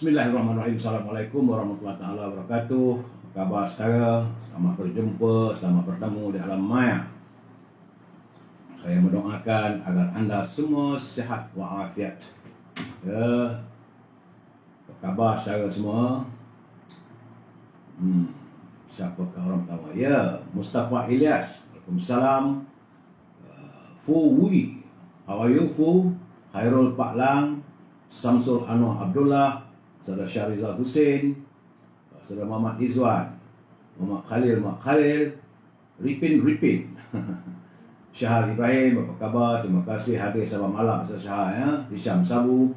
Bismillahirrahmanirrahim. Assalamualaikum warahmatullahi taala wabarakatuh. Apa khabar saudara? Selamat berjumpa, selamat bertemu di alam maya. Saya mendoakan agar anda semua sihat walafiat. Ya. Apa khabar saudara semua? Siapakah orang pertama? Ya, Mustafa Ilyas. Waalaikumsalam. Fu Wui. How are you, Fu? Khairul Paklang, Samsul Anwar Abdullah, Saudara Syarizal Hussein, Saudara Muhammad Izwan, Muhammad Khalil, Ripin, Syahar Ibrahim, apa khabar? Terima kasih hadir salam malam Saudara Syahar, ya. Hisham Sabu,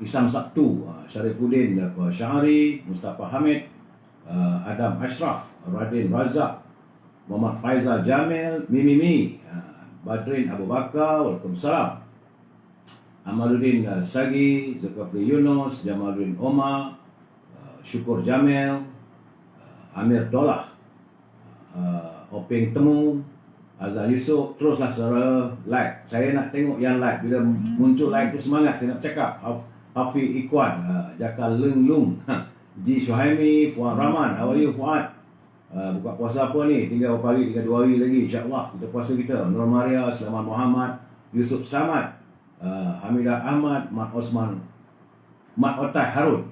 Isam Sabtu, Syarifuddin, Syahari, Mustafa Hamid, Adam Ashraf, Radin Razak, Muhammad Faizal Jamil, Mimimi, Badrin Abu Bakar, Waalaikumsalam. Amaluddin Sagi, Zulkifli Yunus, Jamaluddin Omar, Syukur Jamil, Amir Dolah, Openg Temu, Azal Yusof. Teruslah saudara like. Saya nak tengok yang like. Bila muncul like tu semangat saya nak cakap. Hafiz Ikhwan, Jakal Leng Lung, Ji Syuhaimi, Fuad Rahman. How are you, Fuad? Buka puasa apa ni? 3 hari, 2 hari lagi, insyaAllah kita puasa kita. Nur Maria, Selamat Muhammad, Yusuf Samad, Hamidah Ahmad, Mat Osman, Mat Otai Harun,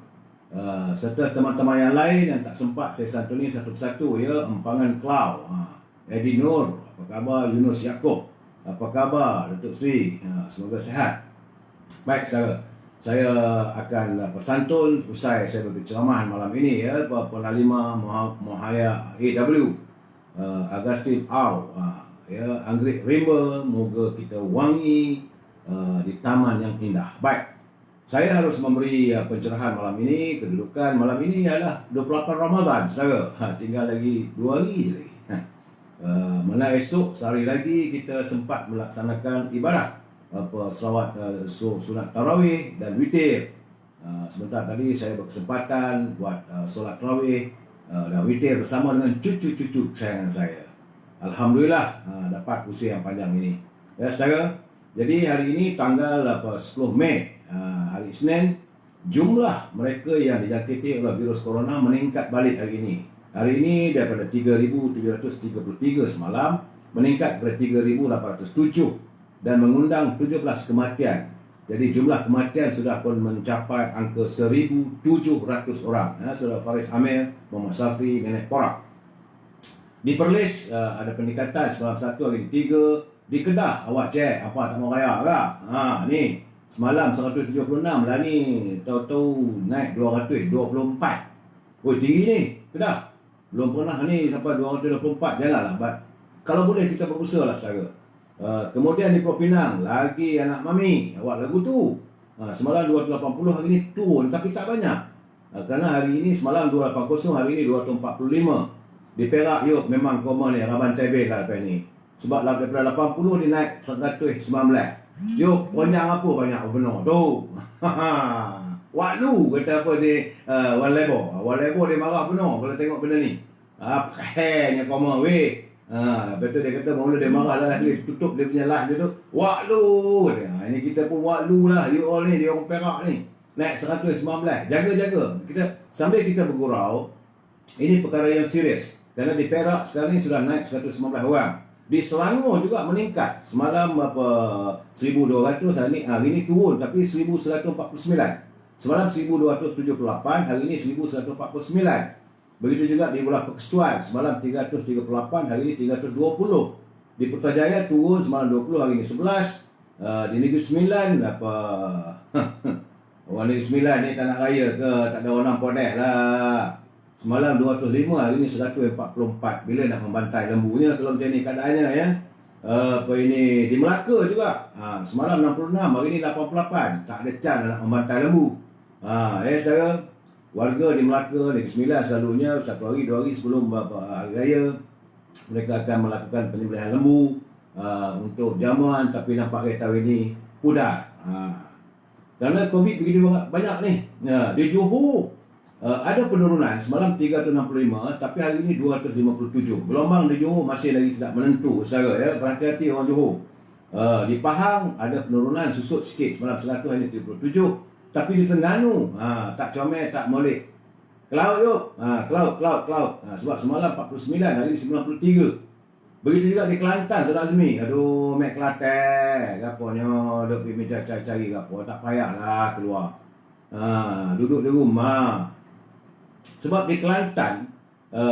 serta teman-teman yang lain yang tak sempat saya santuni satu persatu, ya. Empangan Klau, Edi Nur, apa khabar? Yunus Yaakob, apa khabar? Datuk Sri, semoga sihat. Baik saudara, saya akan bersantun usai saya berceramah malam ini, ya. Penalima Mohaya AW, Agustin Au, ya, Anggrek Rimba, moga kita wangi di taman yang indah. Baik, saya harus memberi pencerahan malam ini. Kedudukan malam ini adalah 28 Ramadan, saudara. Tinggal lagi 2 hari lagi. Mana esok sehari lagi kita sempat melaksanakan ibadah selawat sunat tarawih dan witir. Sebentar tadi saya berkesempatan buat solat tarawih dan witir bersama dengan cucu-cucu kesayangan saya. Alhamdulillah dapat usia yang panjang ini, ya saudara. Jadi hari ini tanggal 10 Mei, hari Isnin, jumlah mereka yang dijangkiti oleh virus corona meningkat balik hari ini. Hari ini daripada 3,733 semalam meningkat kepada 3,807 dan mengundang 17 kematian. Jadi jumlah kematian sudah pun mencapai angka 1,700 orang. Saudara Faris Amir, Muhammad Safri, Nenek Porak. Di Perlis ada peningkatan semalam 1, hari 3. Di Kedah, awak cek apa tak mau raya ke? Ni semalam 176 lah ni, tahu-tahu naik 224. Oh, tinggi ni Kedah. Belum pernah ni sampai 224. Janganlah, kalau boleh kita berusaha lah saudara. Kemudian di Pulau Pinang lagi anak mami, awak lagu tu. Semalam 280, hari ni turun tapi tak banyak. Kerana hari ini semalam 280, hari ini 245. Di Perak, yuk memang koma ni, Raban Tebing lah lepas ni. Sebab daripada 80 dia naik 119. Yuk, banyak apa banyak benar tu. Waklu kata apa dia, Wan Lebo dia marah benar kalau tengok benda ni. Pakainya koma weh. Betul dia kata mula dia marah lah, dia tutup dia punya live dia tu. Waklu kata. Ini kita pun waklu lah. You all ni, dia orang Perak ni. Naik 119. Jaga-jaga. Sambil kita bergurau, ini perkara yang serius. Kerana di Perak sekarang ni sudah naik 119 orang. Di Selangor juga meningkat. Semalam 1,200, hari ini turun tapi 1,149. Semalam 1,278, hari ini 1,149. Begitu juga di Bola Persekutuan, semalam 338, hari ini 320. Di Putrajaya turun semalam 20, hari ini 11. Di Negeri Sembilan orang Negeri Sembilan ni tak nak raya ke, tak ada orang podeh lah. Semalam 205, hari ini 144. Bila nak membantai lembunya kalau macam ni keadaannya, ya. Ini di Melaka juga. Semalam 66, hari ini 88. Tak ada can nak membantai lembu. Saudara, warga di Melaka, Negeri Sembilan selalunya 1 hari 2 hari sebelum hari raya mereka akan melakukan penyembelihan lembu untuk jamuan, tapi nampaknya tahun ini pudar. Kerana COVID begitu banyak ni. Di Johor ada penurunan, semalam 365 tapi hari ini 257. Gelombang di Johor masih lagi tidak menentu, saudara, ya. Berhati-hati orang Johor. Di Pahang ada penurunan susut sikit, semalam 100, hari ini 37. Tapi di Terengganu, tak comel, tak molek. Ke laut yuk. Ke laut. Sebab semalam 49, hari ni 93. Begitu juga di Kelantan, Saudara Azmi. Aduh, mek Kelantan. Gapanya, duk pergi cari-cari gapo. Tak payahlah keluar. Duduk di rumah. Sebab di Kelantan,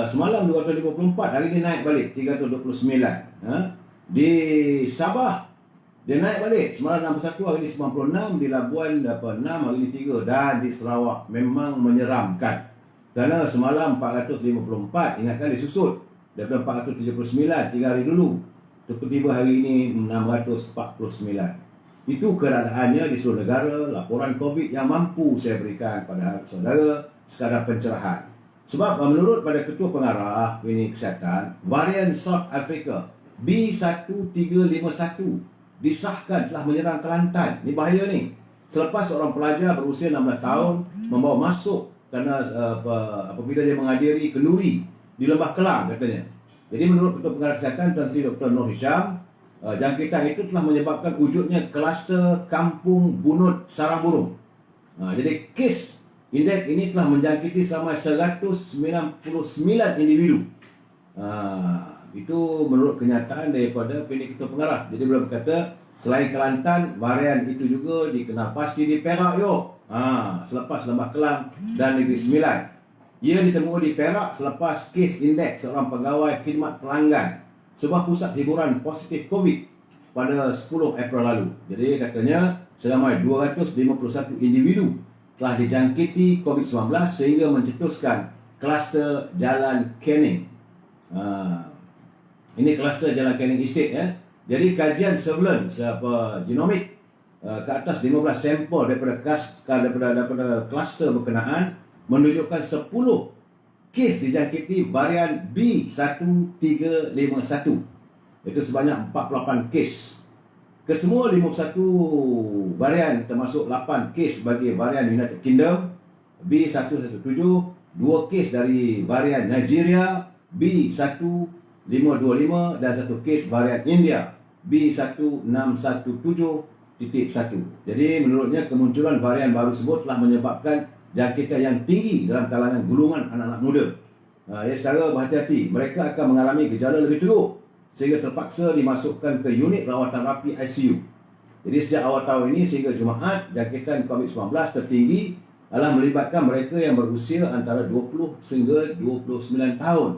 semalam 254, hari ni naik balik 329. Di Sabah, dia naik balik. Semalam 61, hari ni 96. Di Labuan 6, hari ni 3. Dan di Sarawak memang menyeramkan. Kerana semalam 454, ingatkan disusut. Daripada 479, 3 hari dulu. Tiba-tiba hari ini 649. Itu keadaannya di seluruh negara. Laporan COVID yang mampu saya berikan pada saudara sekadar pencerahan. Sebab menurut pada Ketua Pengarah Klinik Kesihatan, varian South Africa B1351 disahkan telah menyerang Kelantan. Ini bahaya ni. Selepas seorang pelajar berusia 16 tahun membawa masuk kerana apabila dia menghadiri kenduri di Lembah Kelang katanya. Jadi menurut Ketua Pengarah Kesihatan Tan Sri Dr. Nur Hisham, jangkitan itu telah menyebabkan wujudnya kluster Kampung Bunut Sarang Burung. Jadi kes indeks ini telah menjangkiti selama 199 individu. Itu menurut kenyataan daripada Klinik Ketua Pengarah. Jadi beliau berkata, selain Kelantan, varian itu juga dikenal pasti di Perak selepas Lembah Kelang dan Negeri Sembilan. Ia ditemui di Perak selepas kes indeks seorang pegawai khidmat pelanggan sebuah pusat hiburan positif COVID pada 10 April lalu. Jadi katanya selama 251 individu telah dijangkiti COVID-19 sehingga mencetuskan kluster Jalan Canning. Ini kluster Jalan Canning Estate ya. Jadi kajian surveillance genomik ke atas 15 sampel daripada kluster berkenaan menunjukkan 10 kes dijangkiti varian B1351. Itu sebanyak 48 kes. Kesemua 51 varian termasuk 8 kes bagi varian United Kingdom B117, 2 kes dari varian Nigeria B1525 dan 1 kes varian India B1617.1. Jadi menurutnya kemunculan varian baru tersebut telah menyebabkan jangkitan yang tinggi dalam kalangan golongan anak-anak muda. Secara berhati-hati, mereka akan mengalami gejala lebih teruk sehingga terpaksa dimasukkan ke unit rawatan rapi ICU. Jadi sejak awal tahun ini sehingga Jumaat, jangkitan COVID-19 tertinggi adalah melibatkan mereka yang berusia antara 20 sehingga 29 tahun.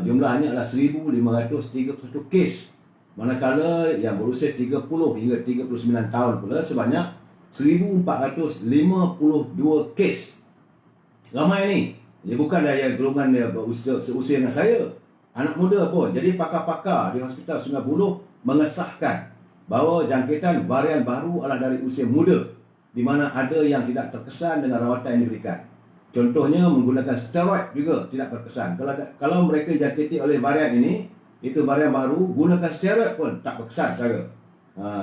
Jumlahnya adalah 1,531 kes. Manakala yang berusia 30 hingga 39 tahun pula sebanyak 1,452 kes. Ramai ni. Dia bukanlah yang golongan dia seusia dengan saya, anak muda pun. Jadi pakar-pakar di Hospital Sungai Buloh mengesahkan bahawa jangkitan varian baru adalah dari usia muda, di mana ada yang tidak terkesan dengan rawatan yang diberikan. Contohnya menggunakan steroid juga tidak terkesan. Kalau mereka jangkiti oleh varian ini, itu varian baru, gunakan steroid pun tak berkesan saudara.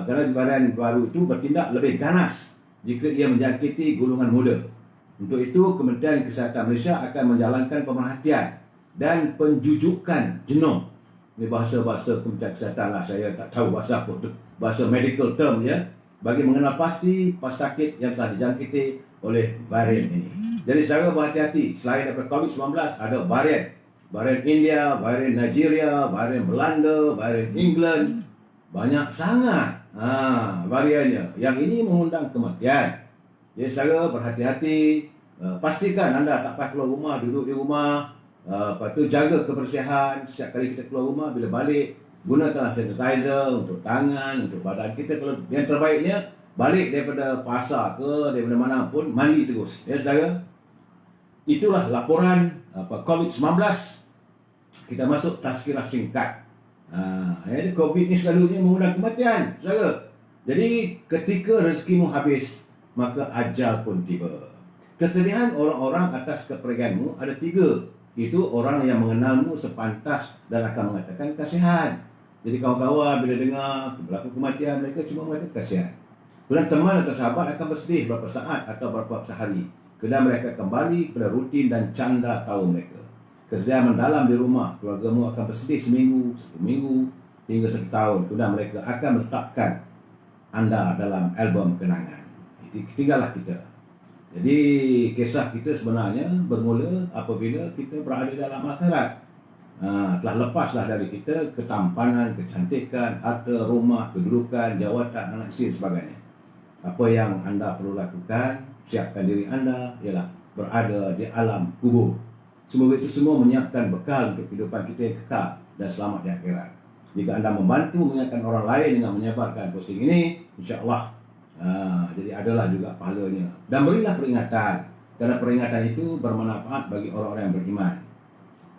Kerana varian baru itu bertindak lebih ganas jika ia menjangkiti golongan muda. Untuk itu, Kementerian Kesihatan Malaysia akan menjalankan pemerhatian dan penjujukan genom. Ini bahasa-bahasa Kementerian Kesihatan lah, saya tak tahu bahasa apa tu, bahasa medical term ya, bagi mengenal pasti pesakit yang telah dijangkiti oleh varian ini. Jadi saudara berhati-hati, selain daripada COVID-19 ada varian India, varian Nigeria, varian Belanda, varian England. Banyak sangat variannya. Yang ini mengundang kematian. Jadi saudara berhati-hati. Pastikan anda tak payah keluar rumah, duduk di rumah. Lepas tu jaga kebersihan. Setiap kali kita keluar rumah, bila balik, gunakan sanitizer untuk tangan, untuk badan kita. Kalau yang terbaiknya, balik daripada pasar ke, daripada mana pun, mandi terus. Ya saudara. Itulah laporan COVID-19. Kita masuk tazkirah singkat. Jadi COVID ni selalunya mengundang kematian, saudara. Jadi ketika rezekimu habis, maka ajal pun tiba. Kesedihan orang-orang atas kepergianmu ada 3. Itu orang yang mengenalmu sepantas dan akan mengatakan kasihan. Jadi kawan-kawan bila dengar berlaku kematian, mereka cuma mengatakan kasihan. Kemudian teman atau sahabat akan bersedih beberapa saat atau beberapa sehari. Kemudian mereka kembali pada rutin dan canda tahu mereka. Kesedihan mendalam di rumah, keluargamu akan bersedih seminggu, 1 minggu, hingga 1 tahun. Kemudian mereka akan meletakkan anda dalam album kenangan. tinggallah kita. Jadi kisah kita sebenarnya bermula apabila kita berada dalam akhirat. Telah lepaslah dari kita ketampanan, kecantikan, harta, rumah, kedudukan, jawatan, anak isteri sebagainya. Apa yang anda perlu lakukan, siapkan diri anda ialah berada di alam kubur. Semua itu semua menyiapkan bekal untuk kehidupan kita yang kekal dan selamat di akhirat. Jika anda membantu mengingatkan orang lain dengan menyebarkan posting ini, insya-Allah jadi adalah juga pahalanya. Dan berilah peringatan, karena peringatan itu bermanfaat bagi orang-orang yang beriman.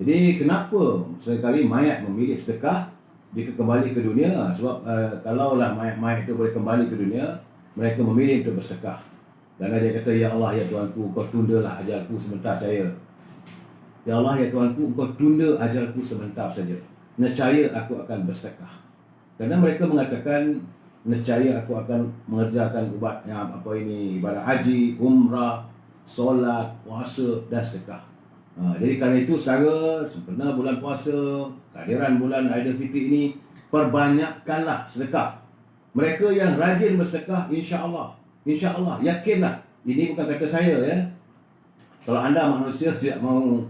Jadi kenapa sekali mayat memilih sedekah jika kembali ke dunia? Sebab kalaulah mayat-mayat itu boleh kembali ke dunia, mereka memilih untuk bersedekah. Kerana dia kata, ya Allah, ya Tuanku, kau tundalah ajalku sebentar saya. Ya Allah, ya Tuanku, kau tunda ajalku sebentar saja. Nescaya aku akan bersedekah. Kerana mereka mengatakan, nescaya aku akan mengerjakan ibadah haji, umrah, solat, puasa dan sedekah. Jadi kerana itu saudara, sempena bulan puasa, kehadiran bulan Aidilfitri ini, perbanyakkanlah sedekah. Mereka yang rajin bersedekah, insya-Allah, yakinlah. Ini bukan kata saya ya. Kalau anda manusia tidak mau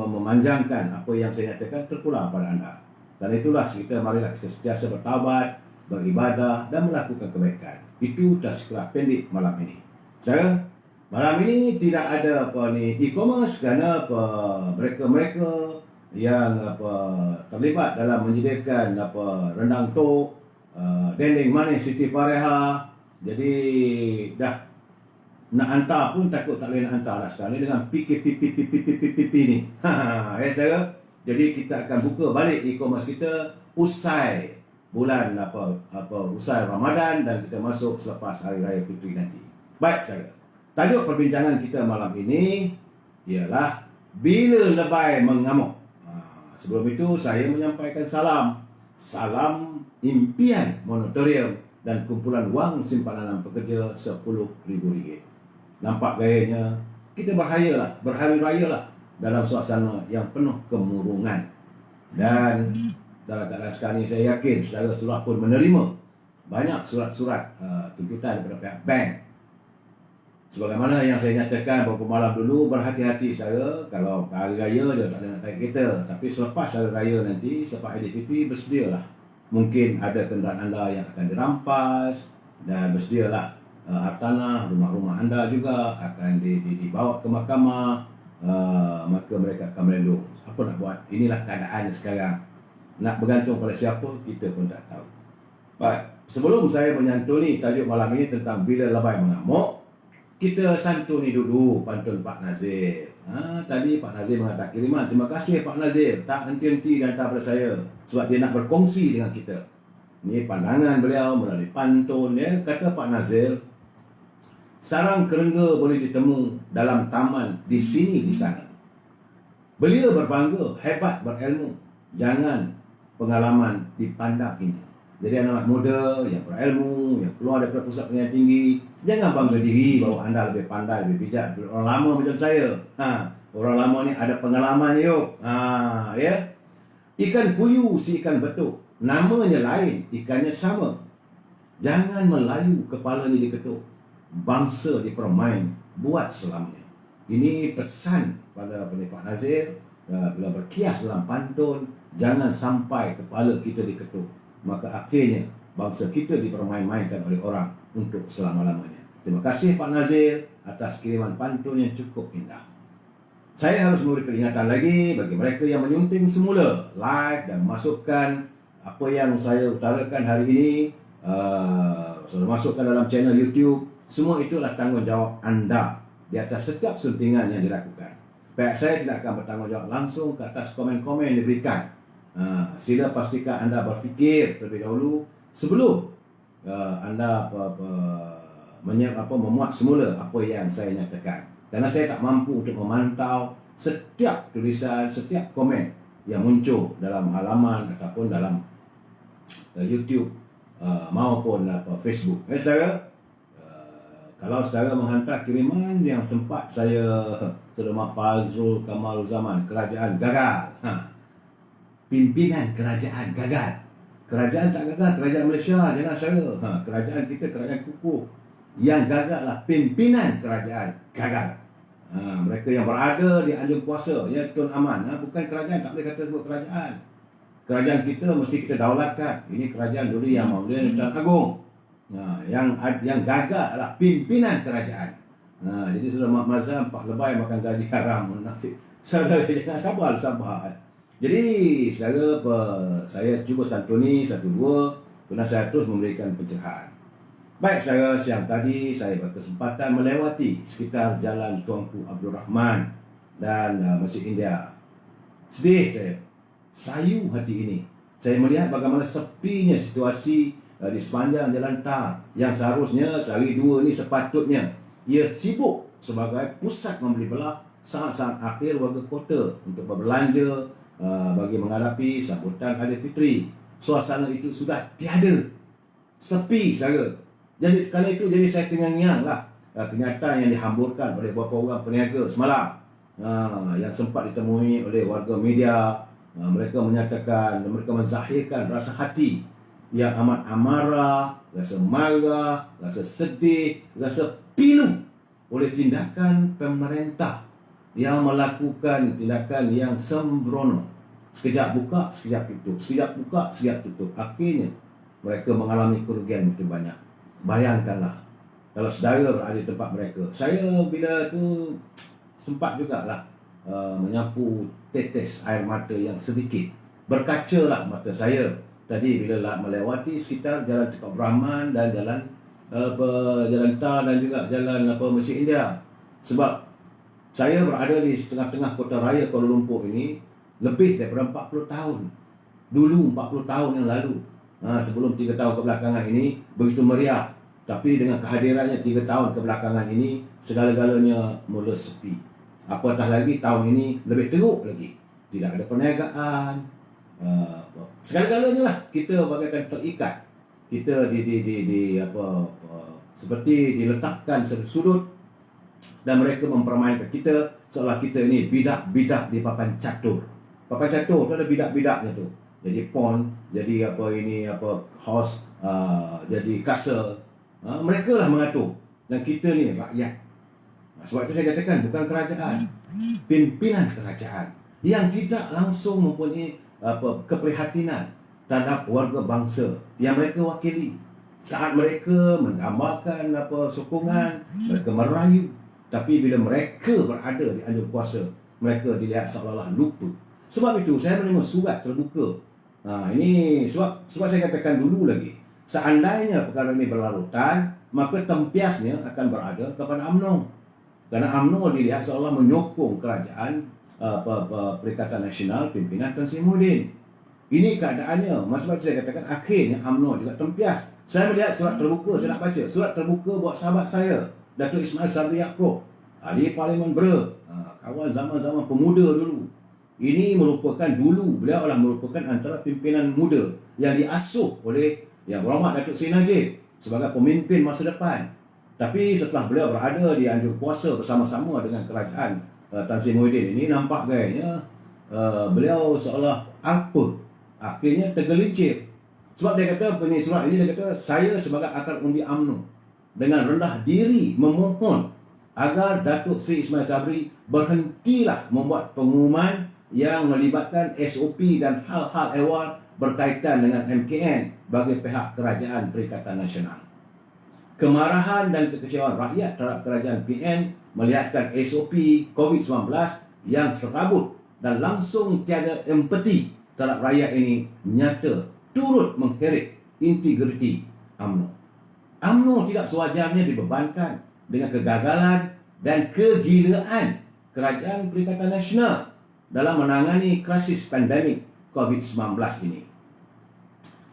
memanjangkan apa yang saya nyatakan, terpulang pada anda. Dan itulah kita, marilah kita sentiasa bertaubat, beribadah dan melakukan kebaikan. Itu tazkirah pendek malam ini. Saya malam ini tidak ada e-commerce kerana mereka yang terlibat dalam menyediakan rendang tok, dendeng manis Siti Fareha. Jadi dah nak hantar pun takut tak boleh nak hantar dah sekarang ni dengan PKP ni. Ya saudara. Jadi kita akan buka balik e-commerce kita usai bulan usai Ramadan dan kita masuk selepas Hari Raya Fitri nanti. Baik saudara. Tajuk perbincangan kita malam ini ialah bila lebay mengamuk. Sebelum itu saya menyampaikan salam impian moratorium dan kumpulan wang simpanan pekerja RM10,000. Nampak gayanya kita berhari raya lah dalam suasana yang penuh kemurungan. Dan dalam keadaan sekarang ini saya yakin saudara sudah pun menerima banyak surat-surat tuntutan daripada pihak bank. Sebagaimana yang saya nyatakan beberapa malam dulu, berhati-hati saya. Kalau hari raya dia tak ada nak tarik kereta, tapi selepas hari raya nanti, selepas Aidilfitri, bersedialah. Mungkin ada kenderaan anda yang akan dirampas, dan bersedialah hartanah, rumah-rumah anda juga akan dibawa ke mahkamah, maka mereka akan melindung. Apa nak buat? Inilah keadaan sekarang. Nak bergantung pada siapa, kita pun tak tahu. Baik, sebelum saya menyantuni tajuk malam ini tentang bila lebay mengamuk, kita santuni dulu pantun Pak Nazir. Tadi Pak Nazir mengatakan kiriman. Terima kasih Pak Nazir. Tak henti-henti dan tak pada saya. Sebab dia nak berkongsi dengan kita. Ini pandangan beliau melalui pantun. Ya. Kata Pak Nazir, sarang kerengga boleh ditemu dalam taman di sini di sana. Beliau berbangga, hebat berilmu. Jangan pengalaman dipandang ini. Jadi anak muda yang berilmu, yang keluar daripada pusat pendidikan tinggi, jangan bangga diri bahawa anda lebih pandai, lebih bijak daripada orang lama macam saya. Orang lama ni ada pengalaman yuk. Ya. Ikan puyuh si ikan betuk. Namanya lain, ikannya sama. Jangan melayu kepalanya diketuk. Bangsa dipermain, buat selamanya. Ini pesan pada Pak Nazir bila berkias dalam pantun, jangan sampai kepala kita diketuk. Maka akhirnya bangsa kita dipermain-mainkan oleh orang untuk selama-lamanya. Terima kasih Pak Nazir atas kiriman pantun yang cukup indah. Saya harus memberi peringatan lagi bagi mereka yang menyunting semula, like dan masukkan apa yang saya utarakan hari ini, sudah masukkan dalam channel YouTube. Semua itulah tanggungjawab anda di atas setiap suntingan yang dilakukan. Pihak saya tidak akan bertanggungjawab langsung ke atas komen-komen yang diberikan. Sila pastikan anda berfikir terlebih dahulu sebelum anda memuat semula apa yang saya nyatakan. Kerana saya tak mampu untuk memantau setiap tulisan, setiap komen yang muncul dalam halaman ataupun dalam YouTube maupun Facebook. Saudara, kalau saudara menghantar kiriman yang sempat saya Saudara Fazrul Kamal Zaman, kerajaan gagal. Pimpinan kerajaan gagal. Kerajaan tak gagal, kerajaan Malaysia jangan saudara. Kerajaan kita kerajaan kukuh. Yang gagal lah pimpinan kerajaan gagal. Mereka yang berada di anjung kuasa, ya Tun Aman, bukan kerajaan, tak boleh kata sebut kerajaan. Kerajaan kita mesti kita daulatkan. Ini kerajaan dulu yang Maulana Tuan Agong. Yang gagal adalah pimpinan kerajaan. Jadi sudah Mak Mazhab 4 lebay makan gaji haram, munafik. Saudara jangan sabar. Jadi saya cuba santuni satu dua, kerana saya terus memberikan pencerahan. Baik saudara, siang tadi saya berkesempatan melewati sekitar Jalan Tuanku Abdul Rahman dan Masjid India. Sedih saya, sayu hati ini. Saya melihat bagaimana sepinya situasi di sepanjang jalan tar yang seharusnya sehari dua ini sepatutnya ia sibuk sebagai pusat membeli belah saat-saat akhir warga kota untuk berbelanja bagi menghadapi sambutan Aidilfitri. Suasana itu sudah tiada, sepi saudara. Jadi kala itu saya terngiang lah kenyataan yang dihamburkan oleh beberapa orang peniaga semalam yang sempat ditemui oleh warga media. Mereka menyatakan dan mereka menzahirkan rasa hati yang amat amarah, rasa marah, rasa sedih, rasa pilu oleh tindakan pemerintah yang melakukan tindakan yang sembrono. Sekejap buka, sekejap tutup, sekejap buka, sekejap tutup. Akhirnya mereka mengalami kerugian begitu banyak. Bayangkanlah kalau saudara berada di tempat mereka. Saya bila tu sempat jugalah menyapu tetes air mata yang sedikit. Berkacalah mata saya tadi bila melewati sekitar Jalan Tukar Brahman dan Jalan Tar dan juga Jalan Masjid India. Sebab saya berada di tengah-tengah kota raya Kuala Lumpur ini lebih daripada 40 tahun. Dulu 40 tahun yang lalu, sebelum 3 tahun kebelakangan ini begitu meriah. Tapi dengan kehadirannya 3 tahun kebelakangan ini, segala-galanya mula sepi. Apatah lagi tahun ini lebih teruk lagi. Tidak ada perniagaan. Segala-galanya lah kita bagaikan terikat. Kita seperti diletakkan satu sudut dan mereka mempermainkan kita seolah kita ini bidak-bidak di papan catur. Papan catur tu ada bidak-bidaknya tu. Jadi pawn, jadi horse, jadi castle. Mereka lah mengatur. Dan kita ni rakyat. Sebab itu saya katakan bukan kerajaan, pimpinan kerajaan yang tidak langsung mempunyai keprihatinan terhadap warga bangsa yang mereka wakili. Saat mereka menggambarkan sokongan, mereka merayu. Tapi bila mereka berada di anjung kuasa, mereka dilihat seolah-olah lupa. Sebab itu saya menerima surat terbuka. Ini sebab saya katakan dulu lagi, seandainya perkara ini berlarutan, maka tempiasnya akan berada kepada UMNO. Kerana UMNO dilihat seolah menyokong kerajaan Perikatan Nasional pimpinan Tan Sri Muhyiddin. Ini keadaannya. Sebab saya katakan akhirnya UMNO juga tempias. Saya melihat surat terbuka, saya nak baca. Surat terbuka buat sahabat saya, Datuk Ismail Sabri Yaakob, ahli Parlimen Bera, kawan zaman-zaman pemuda dulu. Ini merupakan dulu, beliau adalah merupakan antara pimpinan muda yang diasuh oleh Yang Berhormat Datuk Seri Najib sebagai pemimpin masa depan. Tapi setelah beliau berada di anjung kuasa bersama-sama dengan kerajaan Tan Sri Muhyiddin ini, nampak gayanya beliau seolah apa, akhirnya tergelincir. Sebab dia kata, penulis surat ini dia kata, saya sebagai akar undi UMNO dengan rendah diri memohon agar Datuk Seri Ismail Sabri berhentilah membuat pengumuman yang melibatkan SOP dan hal-hal ehwal berkaitan dengan MKN bagi pihak Kerajaan Perikatan Nasional. Kemarahan dan kekecewaan rakyat terhadap kerajaan PN melihatkan SOP COVID-19 yang serabut dan langsung tiada empati terhadap rakyat ini nyata turut mengheret integriti UMNO. UMNO tidak sewajarnya dibebankan dengan kegagalan dan kegilaan Kerajaan Perikatan Nasional dalam menangani krisis pandemik COVID-19 ini.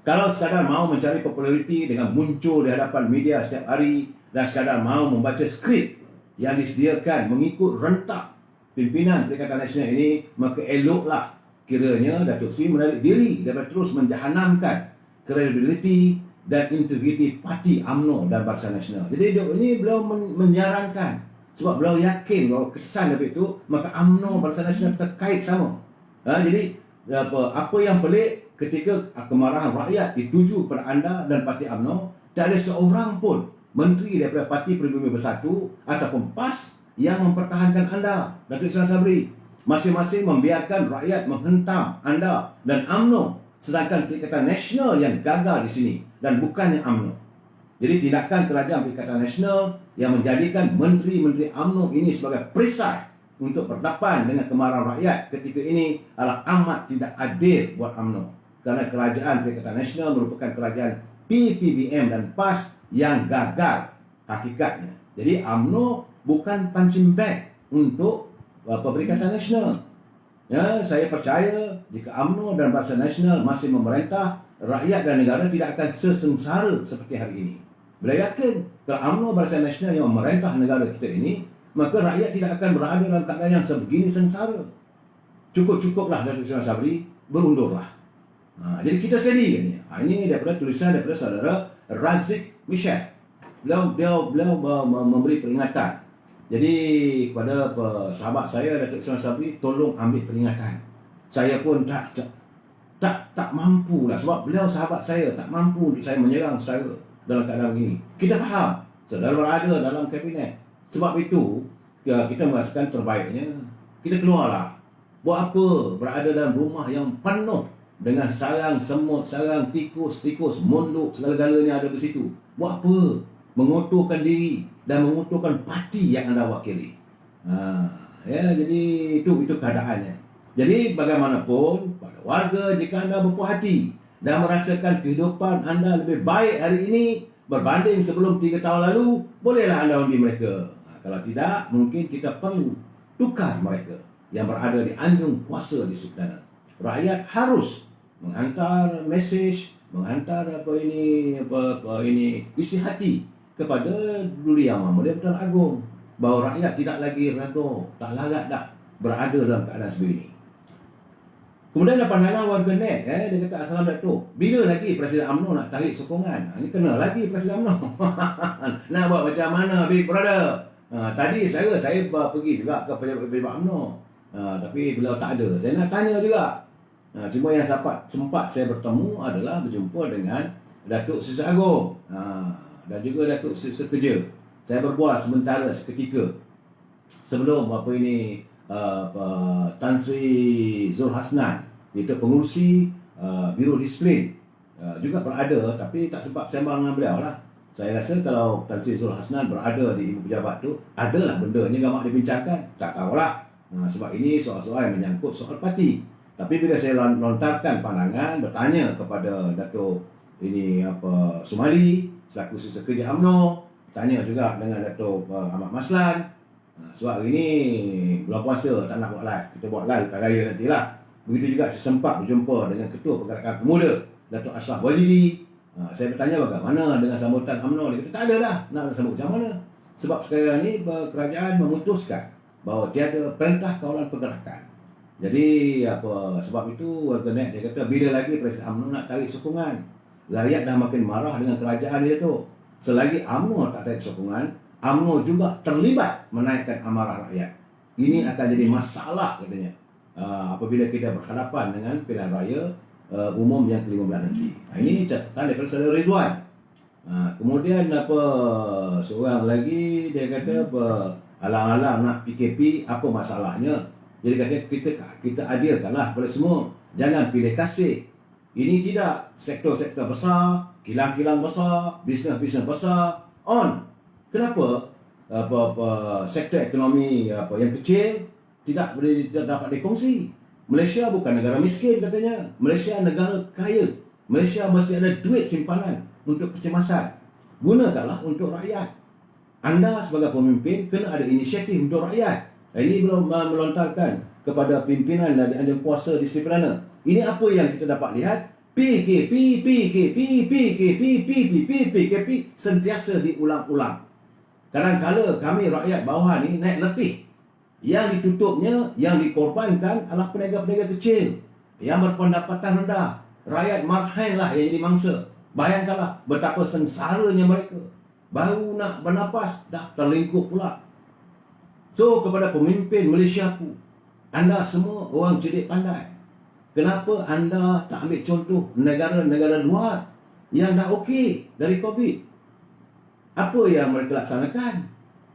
Kalau sekadar mahu mencari populariti dengan muncul di hadapan media setiap hari dan sekadar mahu membaca skrip yang disediakan mengikut rentak pimpinan Perikatan Nasional ini, maka eloklah kiranya Datuk Seri menarik diri daripada terus menjahanamkan kredibiliti dan integriti parti UMNO dan Barisan Nasional. Jadi ini beliau menyarankan, sebab beliau yakin bahawa kesan daripada itu, maka UMNO Barisan Nasional terkait sama. Jadi apa yang pelik ketika kemarahan rakyat dituju pada anda dan parti UMNO, tak ada seorang pun menteri daripada Parti Pribumi Bersatu ataupun PAS yang mempertahankan anda, Datuk Ismail Sabri. Masing-masing membiarkan rakyat menghentam anda dan UMNO, sedangkan Perikatan Nasional yang gagal di sini dan bukannya UMNO. Jadi tindakan kerajaan Perikatan Nasional yang menjadikan menteri-menteri UMNO ini sebagai perisai untuk berdepan dengan kemarahan rakyat ketika ini adalah amat tidak adil buat UMNO. Kerana kerajaan Perikatan Nasional merupakan kerajaan PPBM dan PAS yang gagal hakikatnya. Jadi UMNO bukan punching bag untuk Perikatan Nasional. Ya, saya percaya jika UMNO dan Barisan Nasional masih memerintah, rakyat dan negara tidak akan sesengsara seperti hari ini. Bila yakin kalau UMNO Barisan Nasional yang memerintah negara kita ini, maka rakyat tidak akan berada dalam keadaan yang sebegini sengsara. Cukup-cukuplah Datuk Ismail Sabri, berundurlah. Jadi kita sekali ni. Ini daripada tulisan daripada saudara Razik Michelle. Beliau memberi peringatan. Jadi kepada sahabat saya Datuk Ismail Sabri, tolong ambil peringatan. Saya pun tak mampu lah, sebab beliau sahabat saya, tak mampu untuk saya menyerang saudara dalam keadaan ini. Kita faham saudara berada dalam kabinet. Sebab itu kita merasakan terbaiknya kita keluarlah. Buat apa berada dalam rumah yang penuh dengan sarang semut, sarang tikus, mondok, segala-galanya ada di situ. Buat apa? Mengotorkan diri dan mengotorkan parti yang anda wakili. Jadi itu keadaannya. Jadi bagaimanapun pada warga, jika anda berpuas hati dan merasakan kehidupan anda lebih baik hari ini berbanding sebelum 3 tahun lalu, bolehlah anda undi mereka. Kalau tidak, mungkin kita perlu tukar mereka yang berada di anjung kuasa di sana. Rakyat harus menghantar mesej, menghantar isi hati kepada Duli Yang Mulia Pertuan Agong bahawa rakyat tidak lagi ragu, tak larat dah berada dalam keadaan sebegini. Kemudian ada pandangan warga net, dia kata, Assalamualaikum Datuk, bila lagi Presiden UMNO nak tarik sokongan? Ini kena lagi Presiden UMNO. Nak buat macam mana, Big Brother? Tadi saya pergi juga ke pejabat UMNO, tapi beliau tak ada. Saya nak tanya juga. Cuma yang sempat saya bertemu adalah berjumpa dengan Datuk Seri Agong dan juga Datuk Seri Kerja. Saya berbual sementara seketika sebelum Tan Sri Zul Hasnan, iaitu pengurusi Biro Disiplin, juga berada, tapi tak sempat sembang dengan beliau lah. Saya rasa kalau Tan Sri Zul Hasnan berada di ibu pejabat tu, adalah bendanya gamak dibincangkan. Tak tahulah. Sebab ini soal-soal yang menyangkut soal parti. Tapi bila saya lontarkan pandangan, bertanya kepada Datuk Sumali selaku Seri Kerja UMNO, tanya juga dengan Datuk Ahmad Maslan. Sebab hari ini bulan puasa, tak nak buat live, kita buat live kat raya nantilah. Begitu juga saya sempat berjumpa dengan Ketua Pergerakan Pemuda Datuk Ashraf Wajidi. Saya bertanya bagaimana dengan sambutan UMNO. Dia kata tak ada dah, nak sambut macam mana. Sebab sekarang ni kerajaan memutuskan bahawa tiada perintah kawalan pergerakan. Jadi sebab itu warga net dia kata, bila lagi Presiden UMNO nak tarik sokongan? Rakyat dah makin marah dengan kerajaan dia tu. Selagi UMNO tak tarik sokongan, UMNO juga terlibat menaikkan amarah rakyat. Ini akan jadi masalah katanya apabila kita berhadapan dengan pilihan raya umum yang ke-15 nanti. Ini catatan daripada saudara Rizwan. Kemudian seorang lagi dia kata alang-alang nak PKP, apa masalahnya? Jadi kata kita adilkanlah kepada semua. Jangan pilih kasih. Ini tidak sektor-sektor besar, kilang-kilang besar, bisnes-bisnes besar on. Kenapa sektor ekonomi yang kecil tidak dapat dikongsi? Malaysia bukan negara miskin katanya. Malaysia negara kaya. Malaysia mesti ada duit simpanan untuk kecemasan. Gunakanlah untuk rakyat. Anda sebagai pemimpin kena ada inisiatif untuk rakyat. Ini belum melontarkan kepada pimpinan dari anjung kuasa di Sri Perdana. Ini apa yang kita dapat lihat? PKP sentiasa diulang-ulang. Kadang-kadang kami rakyat bawah ni naik letih. Yang ditutupnya, yang dikorbankan adalah peniaga-peniaga kecil yang berpendapatan rendah. Rakyat marhainlah yang jadi mangsa. Bayangkanlah betapa sengsaranya mereka. Baru nak bernapas, dah terlingkup pula. So, kepada pemimpin Malaysia ku, anda semua orang cerdik pandai. Kenapa anda tak ambil contoh negara-negara luar yang dah okey dari COVID? Apa yang mereka laksanakan?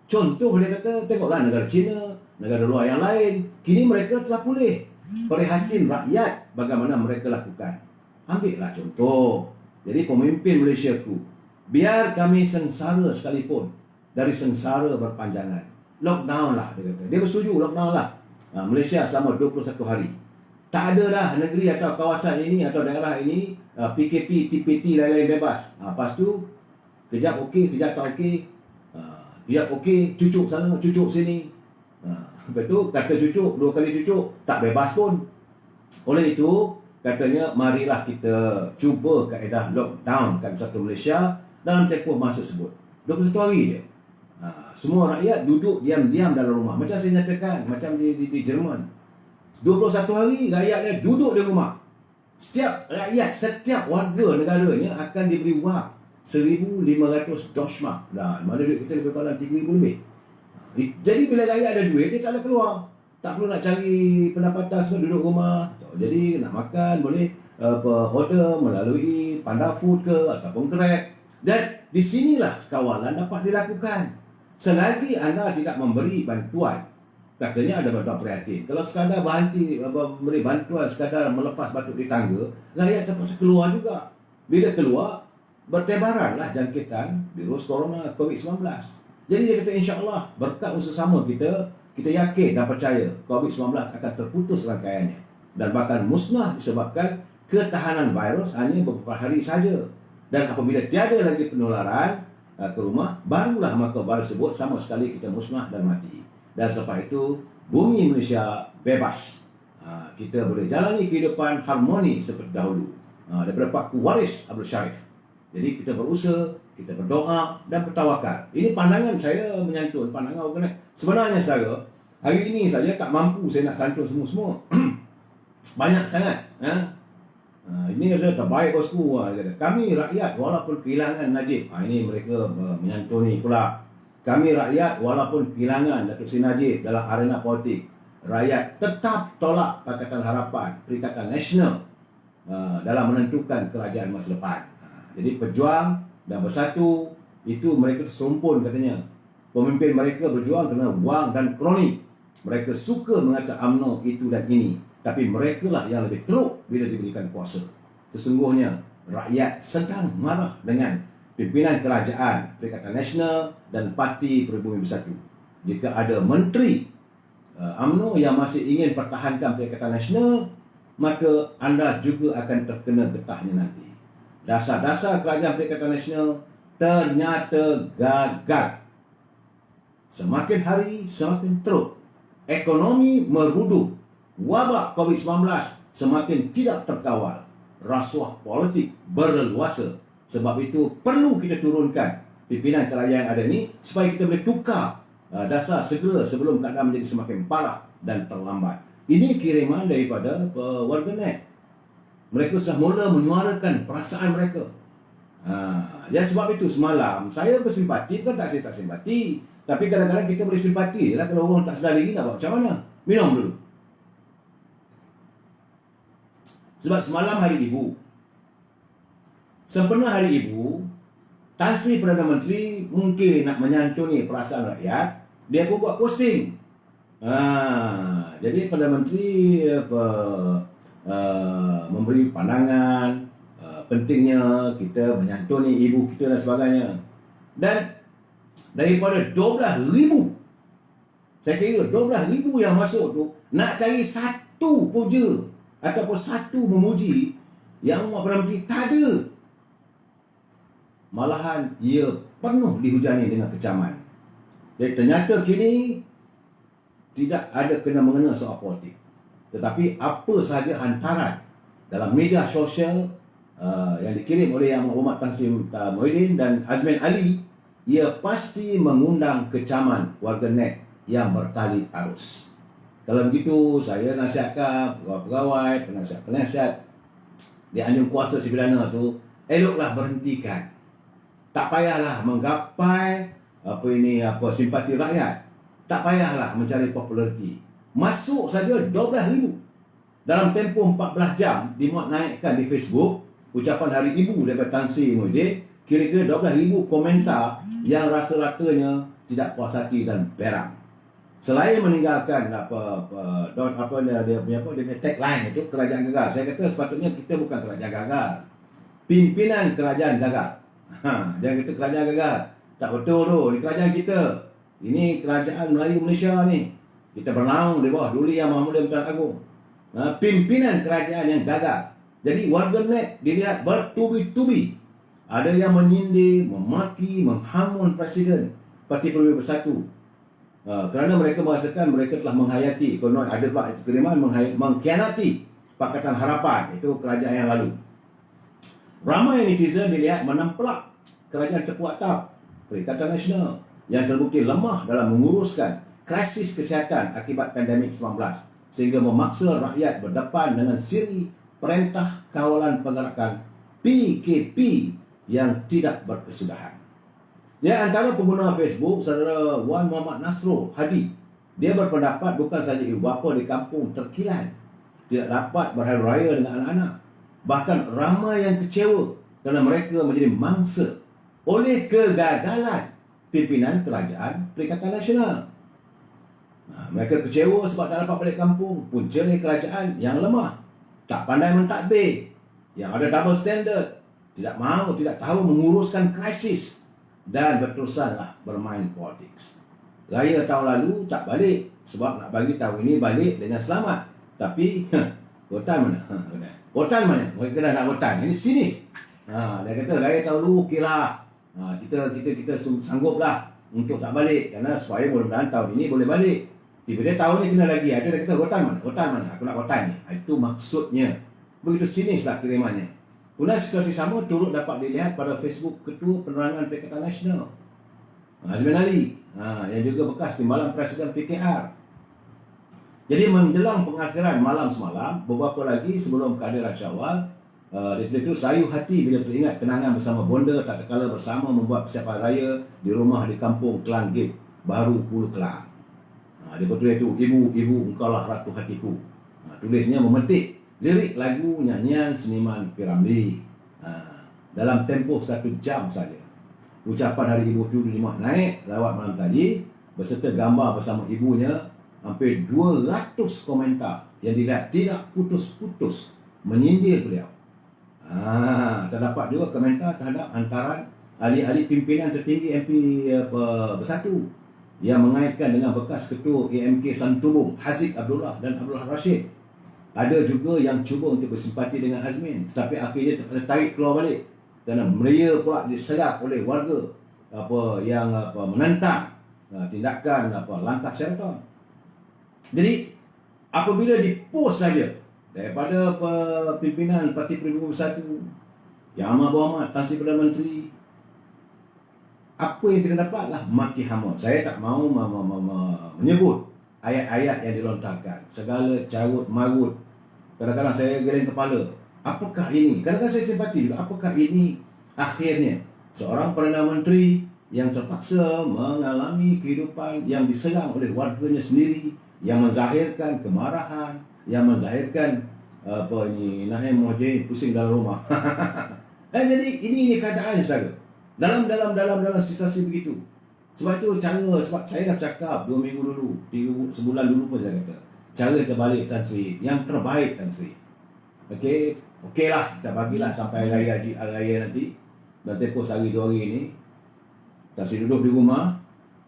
Contoh dia kata, tengoklah negara China, negara luar yang lain. Kini mereka telah pulih. Perhatian rakyat bagaimana mereka lakukan. Ambillah contoh. Jadi pemimpin Malaysia ku, biar kami sengsara sekalipun, dari sengsara berpanjangan. Lockdown lah, dia kata. Dia bersetuju lockdown lah. Malaysia selama 21 hari. Tak ada dah negeri atau kawasan ini atau daerah ini PKP, TPT, lain-lain bebas. Lepas tu, kejap okey, kejap tak okey. Kejap okey, cucuk sana, cucuk sini. Lepas tu, kata cucuk, 2 kali cucuk, tak bebas pun. Oleh itu, katanya, marilah kita cuba kaedah lockdown kan satu Malaysia dalam tempoh masa tersebut. 21 hari je. Semua rakyat duduk diam-diam dalam rumah. Macam saya nyatakan, macam di Jerman. 21 hari rakyatnya duduk di rumah. Setiap rakyat, setiap warga negaranya akan diberi wang 1,500 Deutschmark. Mana duit kita lebih kurang 3,000 lebih. Jadi bila rakyat ada duit, dia tak ada keluar. Tak perlu nak cari pendapatan, semua duduk rumah. Jadi nak makan boleh order melalui Panda Food ke ataupun Grab. Dan di sinilah kawalan dapat dilakukan. Selagi anda tidak memberi bantuan, katanya ada bantuan prihatin. Kalau sekadar beri bantuan, sekadar melepas batuk di tangga, rakyat terpaksa keluar juga. Bila keluar, bertebaranlah jangkitan virus corona COVID-19. Jadi dia kata insya-Allah berkat usaha kita yakin dan percaya COVID-19 akan terputus rangkaiannya dan bahkan musnah disebabkan ketahanan virus hanya beberapa hari saja. Dan apabila tiada lagi penularan ke rumah, barulah maka virus tersebut sama sekali kita musnah dan mati. Dan selepas itu bumi Malaysia bebas. Kita boleh jalani kehidupan harmoni seperti dahulu. Daripada Pak Waris Abdul Sharif. Jadi kita berusaha, kita berdoa dan bertawakal. Ini pandangan saya menyantun, pandangan organik. Sebenarnya saya, hari ini saja tak mampu saya nak santun semua-semua. Banyak sangat. Ini saya terbaik bosku. Kami rakyat walaupun kehilangan Najib. Ini mereka menyantuni pula. Kami rakyat walaupun kehilangan Datuk Seri Najib dalam arena politik, rakyat tetap tolak Pakatan Harapan, Perikatan Nasional dalam menentukan kerajaan masa depan. Jadi pejuang dan bersatu, itu mereka serumpun katanya. Pemimpin mereka berjuang kerana wang dan kroni. Mereka suka mengatakan UMNO itu dan ini. Tapi mereka lah yang lebih teruk bila diberikan kuasa. Sesungguhnya rakyat sedang marah dengan pimpinan kerajaan Perikatan Nasional dan Parti Pribumi Bersatu. Jika ada menteri UMNO yang masih ingin pertahankan Perikatan Nasional, maka anda juga akan terkena getahnya nanti. Dasar-dasar kerajaan Perikatan Nasional ternyata gagal. Semakin hari semakin teruk. Ekonomi meruduh. Wabak COVID-19 semakin tidak terkawal. Rasuah politik berleluasa. Sebab itu perlu kita turunkan pimpinan kerajaan yang ada ni supaya kita boleh tukar dasar segera sebelum keadaan menjadi semakin parah dan terlambat. Ini kiriman daripada warganet. Mereka sudah mula menyuarakan perasaan mereka. Ya sebab itu semalam saya bersimpati, bukan tak saya tak simpati. Tapi kadang-kadang kita boleh simpati lah. Kalau orang tak sedar diri nak buat macam mana? Minum dulu. Sebab semalam Hari Ibu. Sempena Hari Ibu, Tan Sri Perdana Menteri mungkin nak menyantuni perasaan rakyat. Dia pun buat posting. Jadi Perdana Menteri memberi pandangan pentingnya kita menyantuni ibu kita dan sebagainya. Dan daripada 12,000, saya kira 12,000 yang masuk tu, nak cari satu puja ataupun satu memuji yang Perdana Menteri tak ada. Malahan ia penuh dihujani dengan kecaman. Jadi ternyata kini tidak ada kena-mengena soal politik. Tetapi apa sahaja hantaran dalam media sosial yang dikirim oleh Yang Berhormat Tan Sri Muhyiddin dan Azmin Ali, ia pasti mengundang kecaman warganet yang bertali arus. Kalau begitu, saya nasihatkan pegawai-pegawai, penasihat-penasihat di anjung kuasa si pidana tu, eloklah berhentikan. Tak payahlah menggapai simpati rakyat. Tak payahlah mencari populariti. Masuk saja 12,000. Dalam tempoh 14 jam dimuat naikkan di Facebook ucapan Hari Ibu daripada Tan Sri Muhyiddin. kira-kira 12,000 komentar yang rasa-rasanya tidak puas hati dan berak. Selain meninggalkan dia punya tagline itu kerajaan gagal. Saya kata sepatutnya kita bukan kerajaan gagal. Pimpinan kerajaan gagal. Jangan kata kerajaan gagal. Tak betul tu, ini kerajaan kita. Ini kerajaan Melayu Malaysia ni. Kita bernaung di bawah Duli Yang Maha Mulia Tuan Agong. Pimpinan kerajaan yang gagal. Jadi warganet dilihat bertubi-tubi. Ada yang menyindir, memaki, menghamun Presiden Parti Peribumi Bersatu. Kerana mereka merasakan mereka telah menghayati, kalau ada pula itu kiriman mengkhianati Pakatan Harapan, itu kerajaan yang lalu. Ramai netizen dilihat menempelak kerajaan Tengku Atap, Perikatan Nasional yang terbukti lemah dalam menguruskan krisis kesihatan akibat pandemik 19 sehingga memaksa rakyat berdepan dengan siri Perintah Kawalan Pergerakan PKP yang tidak berkesudahan. Ya, antara pengguna Facebook, saudara Wan Muhammad Nasrul Hadi, dia berpendapat bukan saja ibu bapa di kampung terkilan tidak dapat berhari raya dengan anak-anak, bahkan ramai yang kecewa kerana mereka menjadi mangsa oleh kegagalan pimpinan kerajaan Perikatan Nasional. Mereka kecewa sebab tak dapat balik kampung, punca dari kerajaan yang lemah, tak pandai mentadbir, yang ada double standard, tidak tahu menguruskan krisis dan berterusanlah bermain politik. Raya tahun lalu tak balik sebab nak bagi tahu ini balik dengan selamat. Tapi hutan mana? Hutan mana? Mereka dah nak hutan. Ini sinis. Dia kata raya tahun lalu okeylah. Kita sangguplah untuk tak balik kerana supaya mudah-mudahan tahun ini boleh balik. Tiba-tiba tahun ni kena lagi. Dia kata hutan mana? Hutan mana? Aku nak hutan ni. Itu maksudnya. Begitu sinislah kirimannya. Kemudian situasi sama turut dapat dilihat pada Facebook Ketua Penerangan Perikatan Nasional Azmin Ali, yang juga bekas timbalan Presiden PKR. Jadi menjelang pengakhiran malam semalam, beberapa lagi sebelum kehadiran Syawal, itu sayu hati bila teringat kenangan bersama bonda tak kala bersama membuat persiapan raya di rumah di kampung Kelang Gate Baru Pulau Kelang. Dia bertulis itu, ibu engkaulah ratu hatiku. Tulisnya memetik lirik lagu nyanyian seniman Piramli dalam tempoh 1 jam saja. Ucapan Hari Ibu 75 naik lewat malam tadi beserta gambar bersama ibunya. Hampir 200 komentar yang dilihat tidak putus-putus menyindir beliau. Terdapat juga komentar terhadap antaran ahli-ahli pimpinan tertinggi MP Bersatu yang mengaitkan dengan bekas ketua AMK Santubong Haziq Abdullah dan Abdullah Rashid. Ada juga yang cuba untuk bersimpati dengan Azmin, tetapi akhirnya tertarik keluar balik kerana mereka pula diserang oleh warga yang menentang tindakan langkah Sheraton. Jadi apabila dipost saja daripada pimpinan Parti Peribumi Bersatu Yang Amat Berhormat Tan Sri Perdana Menteri, apa yang kita dapatlah maki hamun. Saya tak mahu menyebut ayat-ayat yang dilontarkan, segala carut marut. Kadang-kadang saya geleng kepala. Apakah ini? Kadang-kadang saya simpati juga. Apakah ini akhirnya seorang Perdana Menteri yang terpaksa mengalami kehidupan yang diserang oleh warganya sendiri, yang menzahirkan kemarahan, yang menzahirkan Naim Mohd pusing dalam rumah. Jadi ini keadaan saja. Dalam situasi begitu. Sebab itu sebab saya dah cakap 2 minggu dulu, 3 sebulan dulu pun saya kata, cara terbalik Tan Sri, yang terbaik Tan Sri. Okeylah, kita bagilah sampai raya nanti. Dan tempoh sehari 2 hari ini, Tan Sri duduk di rumah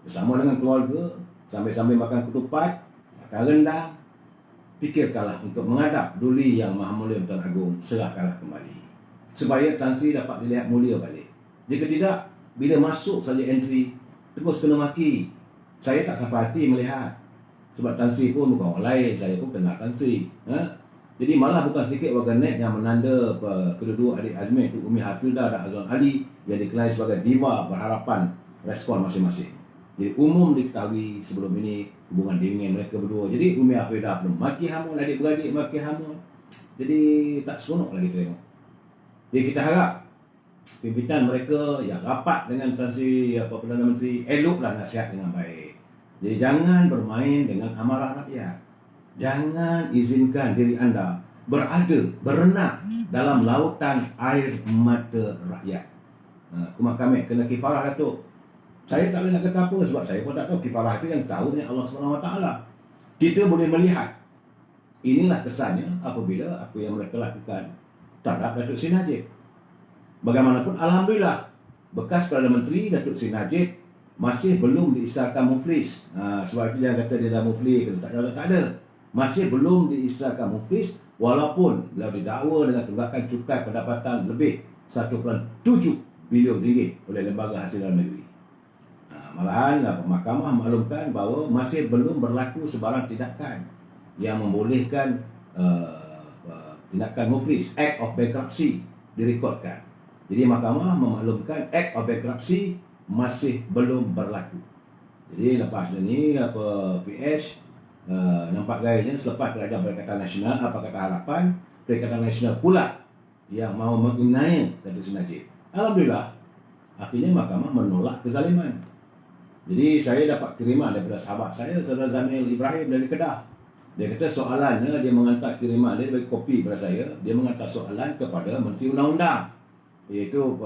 bersama dengan keluarga, sambil-sambil makan ketupat, makan rendang. Fikirkanlah untuk menghadap Duli Yang Maha Mulia Tuan Agong, serahkanlah kembali supaya Tan Sri dapat dilihat mulia balik. Jika tidak, bila masuk saja entry terus kena maki. Saya tak sampai hati melihat. Sebab Tan Sri pun bukan orang lain, saya pun kenal Tan Sri. Jadi malah bukan sedikit warganet yang menanda kedua-dua adik Azmin, itu Umi Hafildah dan Azwan Ali, yang dikenali sebagai diva berharapan respon masing-masing. Jadi umum diketahui sebelum ini hubungan dingin mereka berdua. Jadi Umi Hafildah pun maki hamun, adik-beradik maki hamun. Jadi tak seronok lagi tengok. Jadi kita harap pimpinan mereka yang rapat dengan Tan Sri Perdana Menteri eloklah nasihat dengan baik. Jadi jangan bermain dengan amarah rakyat. Jangan izinkan diri anda berenang dalam lautan air mata rakyat. Kumat kami kena kifarah Datuk. Saya tak boleh nak kata apa sebab saya pun tak tahu. Kifarah itu yang tahu ni Allah SWT. Kita boleh melihat. Inilah kesannya apabila apa yang mereka lakukan terhadap Datuk Seri Najib. Bagaimanapun Alhamdulillah, bekas Perdana Menteri Datuk Seri Najib masih belum diisyaratkan muflis. Sebab itu dia kata dia dah muflis, tak ada. Masih belum diisyaratkan muflis walaupun beliau didakwa dengan tunggakan cukai pendapatan lebih 1.7 bilion ringgit oleh Lembaga Hasil Dalam Negeri. Malahan mahkamah maklumkan bahawa masih belum berlaku sebarang tindakan yang membolehkan tindakan muflis, Act of Bankruptcy direkodkan. Jadi mahkamah memaklumkan Act of Bankruptcy masih belum berlaku. Jadi lepas ini PH nampak gayanya selepas Kerajaan Perikatan Nasional, Pakatan Harapan, Perikatan Nasional pula yang mahu mengenai Datuk Seri Najib. Alhamdulillah, akhirnya mahkamah menolak kezaliman. Jadi saya dapat kiriman daripada sahabat saya, Saudara Zamil Ibrahim dari Kedah. Dia kata soalannya, dia menghantar kiriman, dia bagi kopi kepada saya. Dia menghantar soalan kepada Menteri Undang-Undang, iaitu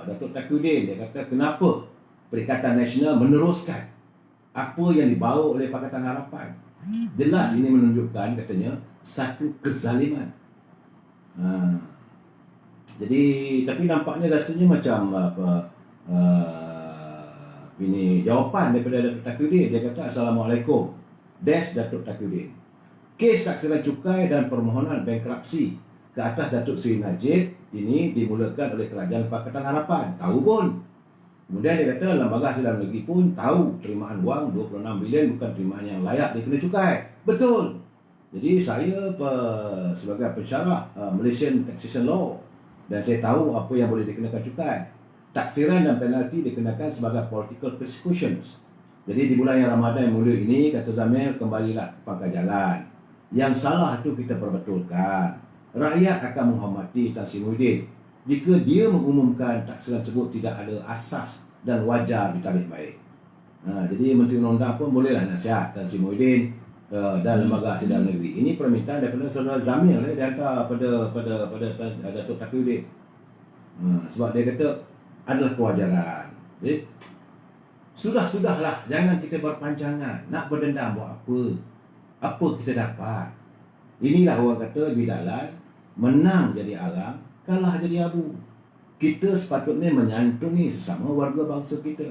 Datuk Taqiyuddin. Dia kata kenapa Perikatan Nasional meneruskan apa yang dibawa oleh Pakatan Harapan. Jelas ini menunjukkan katanya satu kezaliman. Jadi tapi nampaknya rasanya macam ini jawapan daripada Datuk Taqiyuddin. Dia kata Assalamualaikum Datuk Taqiyuddin. Kes taksiran cukai dan permohonan bankruptsi ke atas Datuk Seri Najib ini dimulakan oleh Kerajaan Pakatan Harapan. Tahu pun. Kemudian dia kata Lembaga Hasil Dalam Negeri pun tahu terimaan wang 26 bilion bukan terimaan yang layak dikena cukai. Betul. Jadi saya sebagai pensyarah Malaysian Taxation Law, dan saya tahu apa yang boleh dikenakan cukai. Taksiran dan penalti dikenakan sebagai political persecutions. Jadi di bulan yang Ramadan yang mulia ini, kata Zamil, kembalilah ke pangkal jalan. Yang salah itu kita perbetulkan. Rakyat akan menghormati Tan Sri Muhyiddin jika dia mengumumkan taksiran tersebut tidak ada asas dan wajar ditarikh baik. Jadi Menteri Undang-Undang pun bolehlah nasihat Tan Sri Muhyiddin dan Lembaga Hasil Dalam Negeri. Ini permintaan daripada Saudara Zamil dia hantar pada Datuk Taqiyuddin. Sebab dia kata adalah kewajaran. Jadi sudahlah, jangan kita berpanjangan. Nak berdendam buat apa? Apa kita dapat? Inilah orang kata bidalan, menang jadi arang, kalah jadi abu. Kita sepatutnya menyantuni sesama warga bangsa kita.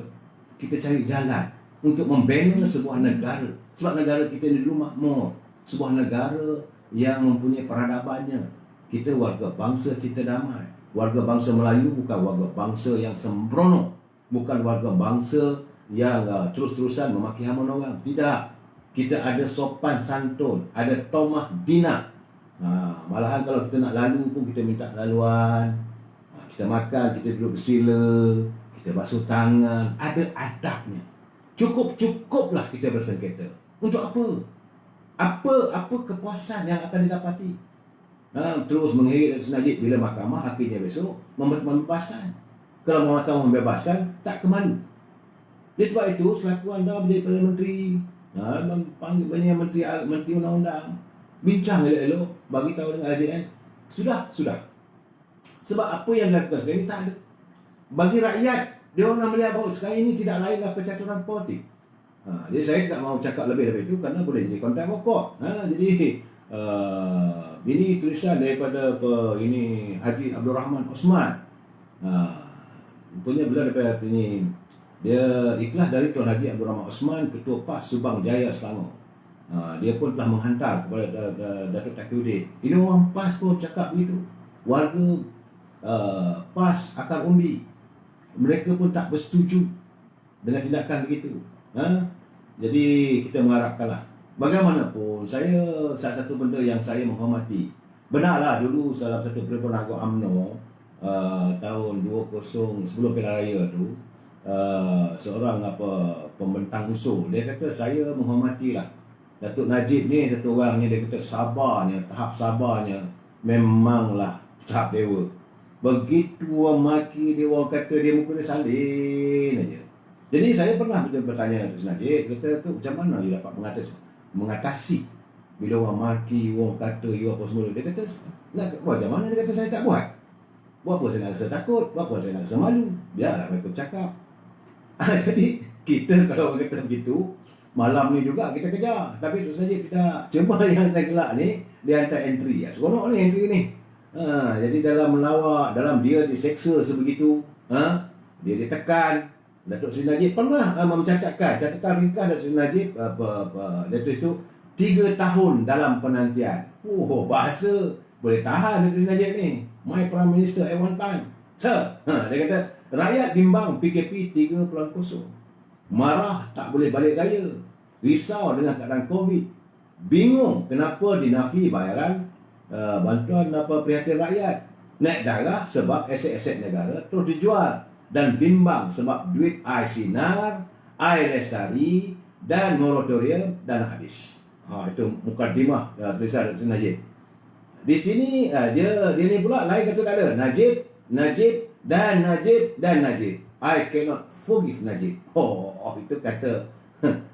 Kita cari jalan untuk membina sebuah negara. Sebab negara kita ni dulu makmur. Sebuah negara yang mempunyai peradabannya. Kita warga bangsa Cita Damai. Warga bangsa Melayu bukan warga bangsa yang sembrono. Bukan warga bangsa yang terus-terusan memaki hamun orang. Tidak. Kita ada sopan santun, ada tomah dina. Malahan kalau kita nak lalu pun kita minta laluan. Kita makan, kita duduk bersila, kita basuh tangan, ada adabnya. Cukuplah kita bersengketa. Untuk apa? Apa kepuasan yang akan didapati? Terus mengheret Datuk Seri Najib bila mahkamah akhirnya besok membebaskan. Kalau mahkamah membebaskan, tak kemalu. Jadi sebab itu, selaku anda menjadi Perdana Menteri, panggil Menteri Undang-Undang, bincang elok-elok, bagi tahu dengan AJN, sudah. Sebab apa yang dilakukan sekarang ini tak ada. Bagi rakyat, dia orang melihat bahawa sekarang ini tidak lainlah percaturan politik. Jadi saya tak mahu cakap lebih dari itu kerana boleh jadi konten pokok. Jadi ini tulisan daripada ini Haji Abdul Rahman Osman. Punya beliau daripada ini, dia ikhlas dari Tuan Haji Abdul Rahman Osman, Ketua PAS Subang Jaya Selangor. Dia pun telah menghantar kepada Datuk Taqiyuddin. Ini orang PAS pun cakap begitu. Warga PAS akar umbi, mereka pun tak bersetuju dengan tindakan begitu. Jadi kita mengharapkanlah, bagaimanapun salah satu benda yang saya menghormati, benarlah dulu salah satu Perhimpunan Agung UMNO tahun 20 sebelum pilihan raya tu, seorang pembentang usul, dia kata saya menghormatilah Datuk Najib ni satu orangnya, dia kata sabarnya, tahap sabarnya memanglah tahap dewa. Begitu orang maki dia, orang kata dia, muka dia salin aja. Jadi saya pernah bertanya Datuk Najib, kata tu macam mana dia dapat mengatasi bila orang maki, orang kata you apa semua. Dia kata nak macam mana, dia kata saya tak buat. Buat apa saya nak rasa takut? Buat apa saya nak rasa malu? Biarlah mereka cakap. Jadi kita kalau kata begitu, malam ni juga kita kejar. Tapi itu saja tidak. Cuma yang saya gelak ni, dia hantar entry. Seronok ni entry ni. Jadi dalam melawak, dalam dia diseksa sebegitu, dia ditekan. Datuk Seri Najib pernah mencatatkan catatan ringkas Datuk Seri Najib dia tulis tu 3 tahun dalam penantian. Bahasa boleh tahan Datuk Seri Najib ni. My Prime Minister at one time. Sir, dia kata rakyat bimbang PKP 3.0. Marah tak boleh balik gaya. Risau dengan keadaan COVID. Bingung kenapa dinafi bayaran bantuan prihatin rakyat. Naik darah sebab aset-aset negara terus dijual. Dan bimbang sebab duit air sinar, air lestari dan moratorium dan habis. Itu mukadimah tulisan Datuk Seri Najib. Di sini dia ni pula lain kata tak ada. Najib dan Najib. I cannot forgive Najib. Itu kata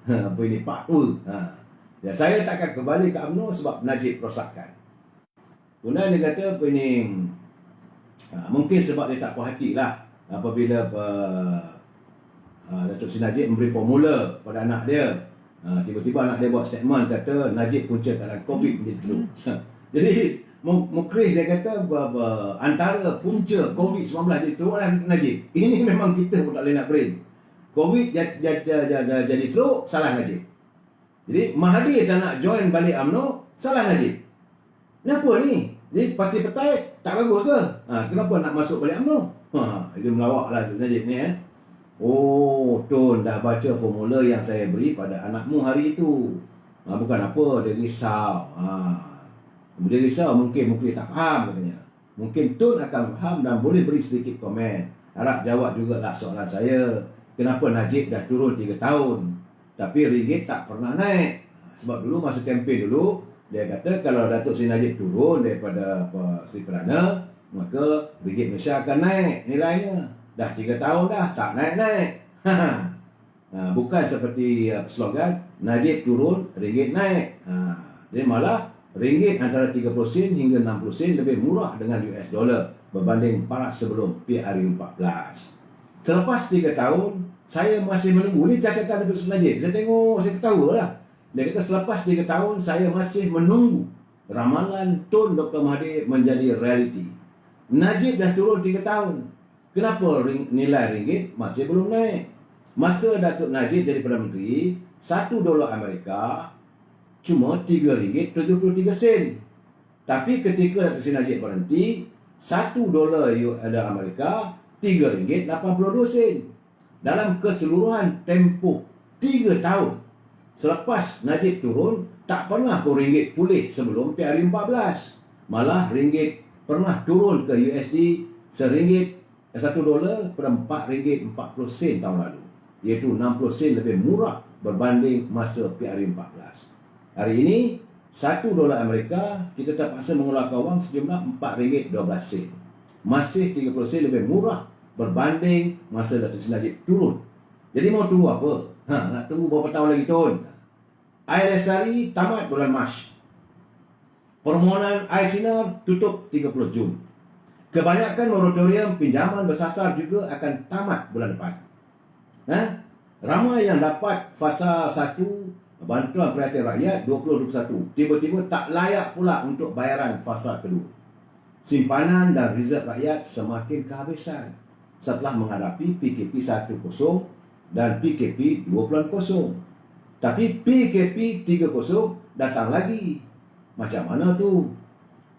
apa ini Pak Ul. Saya takkan kembali ke UMNO sebab Najib rosakkan. Kemudian dia kata apa ini mungkin sebab dia tak puas hati lah apabila Datuk Seri Najib memberi formula pada anak dia. Tiba-tiba anak dia buat statement kata Najib punca keadaan COVID menjadi teruk. Jadi Mukris dia kata antara punca COVID-19 jadi teruk dan Najib. Ini memang kita pun tak boleh nak brain. COVID jadi teruk, salah Najib. Jadi Mahathir tak nak join balik UMNO, salah Najib. Kenapa ni? Jadi parti petai tak bagus ke? Kenapa nak masuk balik UMNO? Dia melawak lah Najib ni Tun dah baca formula yang saya beri pada anakmu hari itu. Bukan apa, dia risau. Dia risau mungkin tak faham katanya. Mungkin Tun akan faham dan boleh beri sedikit komen. Harap jawab jugalah soalan saya. Kenapa Najib dah turun 3 tahun tapi ringgit tak pernah naik? Sebab dulu masa kempen dulu dia kata kalau Datuk Seri Najib turun daripada Sri Perdana, maka ringgit Malaysia akan naik nilainya. Dah 3 tahun dah tak naik-naik. Bukan seperti slogan Najib turun, ringgit naik. Jadi malah ringgit antara 30 sen hingga 60 sen lebih murah dengan US dollar berbanding paras sebelum PRU14. Selepas 3 tahun, saya masih menunggu. Ini catatan Datuk Seri Najib. Saya tengok, saya ketawa lah. Dia kata selepas 3 tahun, saya masih menunggu ramalan Tun Dr. Mahathir menjadi realiti. Najib dah turun 3 tahun. Kenapa nilai ringgit masih belum naik? Masa Datuk Najib jadi Perdana Menteri, $1 Amerika cuma RM3.73. Tapi ketika Datuk Seri Najib berhenti, $1 Amerika RM3.82. Dalam keseluruhan tempoh 3 tahun selepas Najib turun, tak pernah pun ringgit pulih sebelum PRU14. Malah ringgit pernah turun ke USD $1 pada RM4.40 tahun lalu, iaitu 60 sen lebih murah berbanding masa PRU14. Hari ini $1 Amerika kita terpaksa mengeluarkan wang sejumlah RM4.12. Masih 30 sen lebih murah berbanding masa Datuk Seri Najib turun. Jadi mau tunggu apa? Nak tunggu berapa tahun lagi Tun? Air lestari tamat bulan Mac. Permohonan air sinar tutup 30 Jun. Kebanyakan moratorium pinjaman bersasar juga akan tamat bulan depan. Ramai yang dapat fasa 1 bantuan prihatin rakyat 2021 tiba-tiba tak layak pula untuk bayaran fasa kedua. Simpanan dan reserve rakyat semakin kehabisan setelah menghadapi PKP 1.0 dan PKP 2.0. Tapi PKP 3.0 datang lagi. Macam mana tu?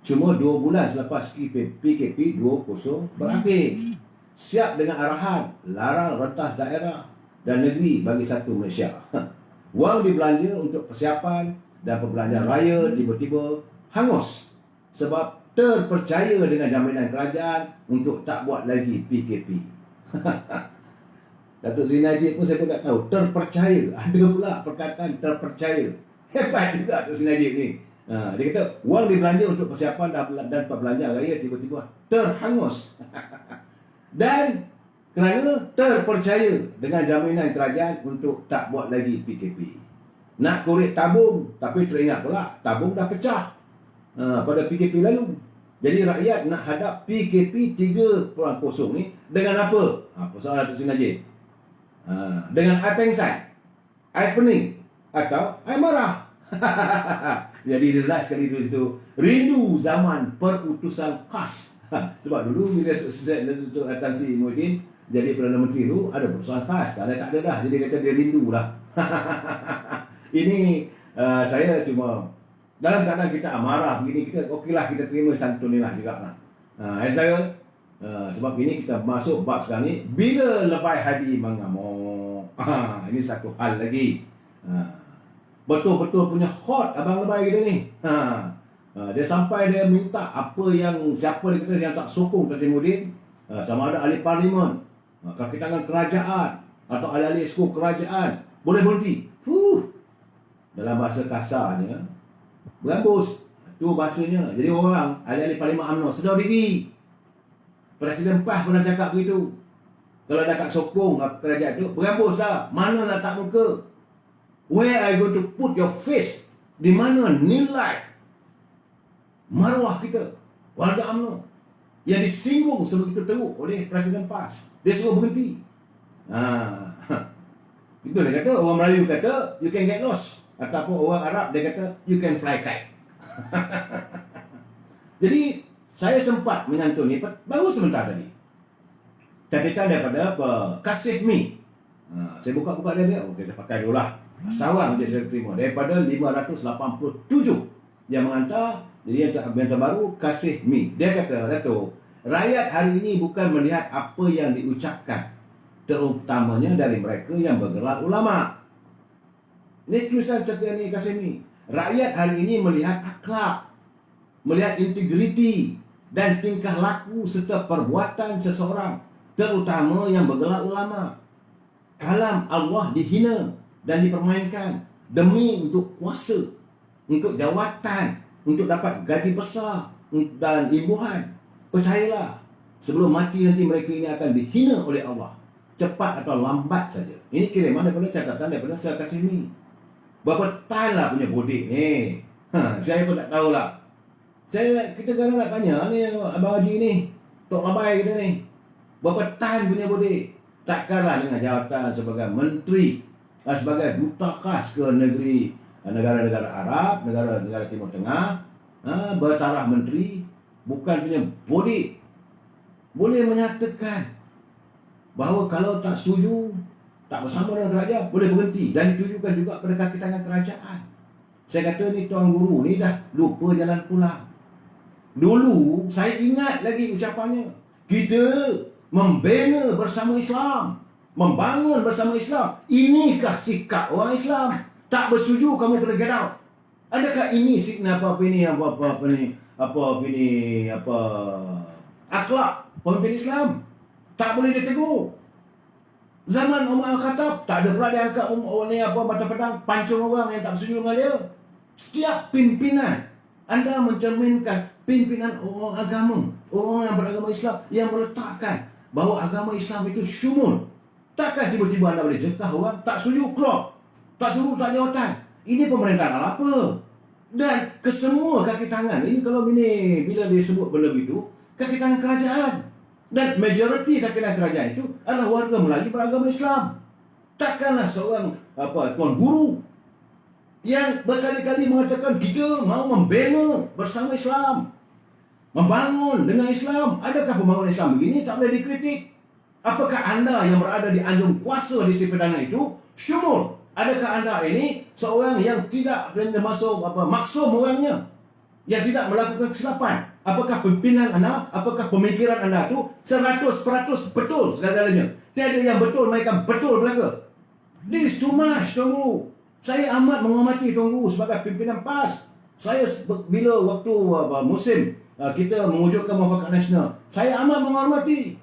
Cuma 2 bulan selepas PKP 2.0 berakhir. Siap dengan arahan larang rentas daerah dan negeri bagi satu Malaysia. Wang dibelanja untuk persiapan dan perbelanjaan raya tiba-tiba hangus sebab terpercaya dengan jaminan kerajaan untuk tak buat lagi PKP. Datuk Seri Najib pun saya pun tak tahu. Terpercaya. Ada pula perkataan terpercaya. Hebat juga Datuk Seri Najib ni. Dia kata wang dibelanja untuk persiapan dan perbelanjaan raya tiba-tiba terhangus. Dan kerana terpercaya dengan jaminan kerajaan untuk tak buat lagi PKP. Nak korek tabung, tapi teringat pula tabung dah pecah pada PKP lalu. Jadi rakyat nak hadap PKP 3.0 ni dengan apa? Persoalan Datuk Seri Najib. Dengan air pengsan, air pening, atau air marah. Jadi jelas sekali di situ, rindu zaman perutusan khas. Sebab dulu bila Datuk Tan Sri Muhyiddin jadi Perdana Menteri tu ada perutusan khas. Sekarang tak ada dah. Jadi kata dia rindu lah. Ini saya cuma dalam keadaan kita marah begini, kita okeylah, kita terima santunilah juga lah. Saudara, sebab ini kita masuk bab sekarang ni, bila lebai hadi mengamuk. Ini satu hal lagi. Betul-betul punya hot abang lebai kita ni. Dia sampai dia minta apa yang siapa dia kata yang tak sokong Tan Sri Muhyiddin, sama ada ahli parlimen, kaki tangan kerajaan atau ahli-ahli esko kerajaan, boleh berhenti. Dalam bahasa kasarnya, berambus. Itu bahasanya. Jadi orang ahli-ahli parlimen UMNO sedar diri. Presiden PAS pernah cakap begitu. Kalau dah tak sokong kerajaan tu, berambus dah. Mana nak tak muka? Where are you going to put your face? Di mana nilai maruah kita, warga UMNO, yang disinggung sebegitu teruk oleh Presiden PAS? Dia suruh berhenti. Itu saya kata, orang Melayu kata, you can get lost. Ataupun orang Arab dia kata, you can fly kite. Jadi, saya sempat menyantuni, baru sebentar tadi, catatan daripada Kasih Mi. Saya buka-buka dia, okey, saya pakai dulu lah. Sawang dia saya terima daripada 587 yang menghantar. Jadi yang terbaru Kasih Mi. Dia kata, Dato', rakyat hari ini bukan melihat apa yang diucapkan, terutamanya dari mereka yang bergelar ulama. Ini tulisan catatan ni Kasih Mi. Rakyat hari ini melihat akhlak, melihat integriti dan tingkah laku serta perbuatan seseorang, terutama yang bergelar ulama. Kalam Allah dihina dan dipermainkan demi untuk kuasa, untuk jawatan, untuk dapat gaji besar dan imbuhan. Percayalah, sebelum mati nanti mereka ini akan dihina oleh Allah, cepat atau lambat saja. Ini kiriman daripada catatan daripada Sir Kasih Mi. Berapa tahun lah punya bodik ni? Saya pun tak tahulah. Kita kadang nak tanya ni Abang Haji ni, Tok Labai kita ni, berapa tahun punya bodik? Takkanlah dengan jawatan sebagai menteri, sebagai duta khas ke negeri, negara-negara Arab, negara-negara Timur Tengah, bertaraf menteri, bukan punya bodik, boleh menyatakan bahawa kalau tak setuju, tak bersama dengan kerajaan, boleh berhenti, dan ditujukan juga pada kaki tangan kerajaan. Saya kata ni Tuan Guru ni dah lupa jalan pulang. Dulu saya ingat lagi ucapannya, kita membina bersama Islam, membangun bersama Islam. Inikah sikap orang Islam? Tak bersetuju, kamu kena get out. Adakah ini signal akhlak pemimpin Islam? Tak boleh ditegur. Zaman Umar Al-Khattab, tak ada pula dia angkat mata pedang pancung orang yang tak bersetuju dengan dia. Setiap pimpinan, anda mencerminkan pimpinan orang agama, orang yang beragama Islam, yang meletakkan bahawa agama Islam itu syumul. Takkan tiba-tiba anda boleh cekah orang, tak setuju, keluar, tak suruh, tak jawatan. Ini pemerintahan apa? Dan kesemua kaki tangan ini, kalau ini bila disebut benda begitu, kaki tangan kerajaan. Dan majoriti kaki tangan kerajaan itu adalah warga Melayu beragama Islam. Takkanlah seorang Tuan Guru yang berkali-kali mengatakan kita mahu membina bersama Islam, membangun dengan Islam. Adakah pembangunan Islam begini tak boleh dikritik? Apakah anda yang berada di anjung kuasa di Sri Perdana itu syumul? Adakah anda ini seorang yang tidak masuk maksum orangnya, yang tidak melakukan kesilapan? Apakah pimpinan anda, apakah pemikiran anda itu 100% betul segala-galanya? Tiada yang betul, mereka betul belaka. This is too much, Tuan Guru. Saya amat menghormati Tuan Guru sebagai pimpinan PAS. Saya bila waktu musim kita mewujudkan Muafakat Nasional, saya amat menghormati.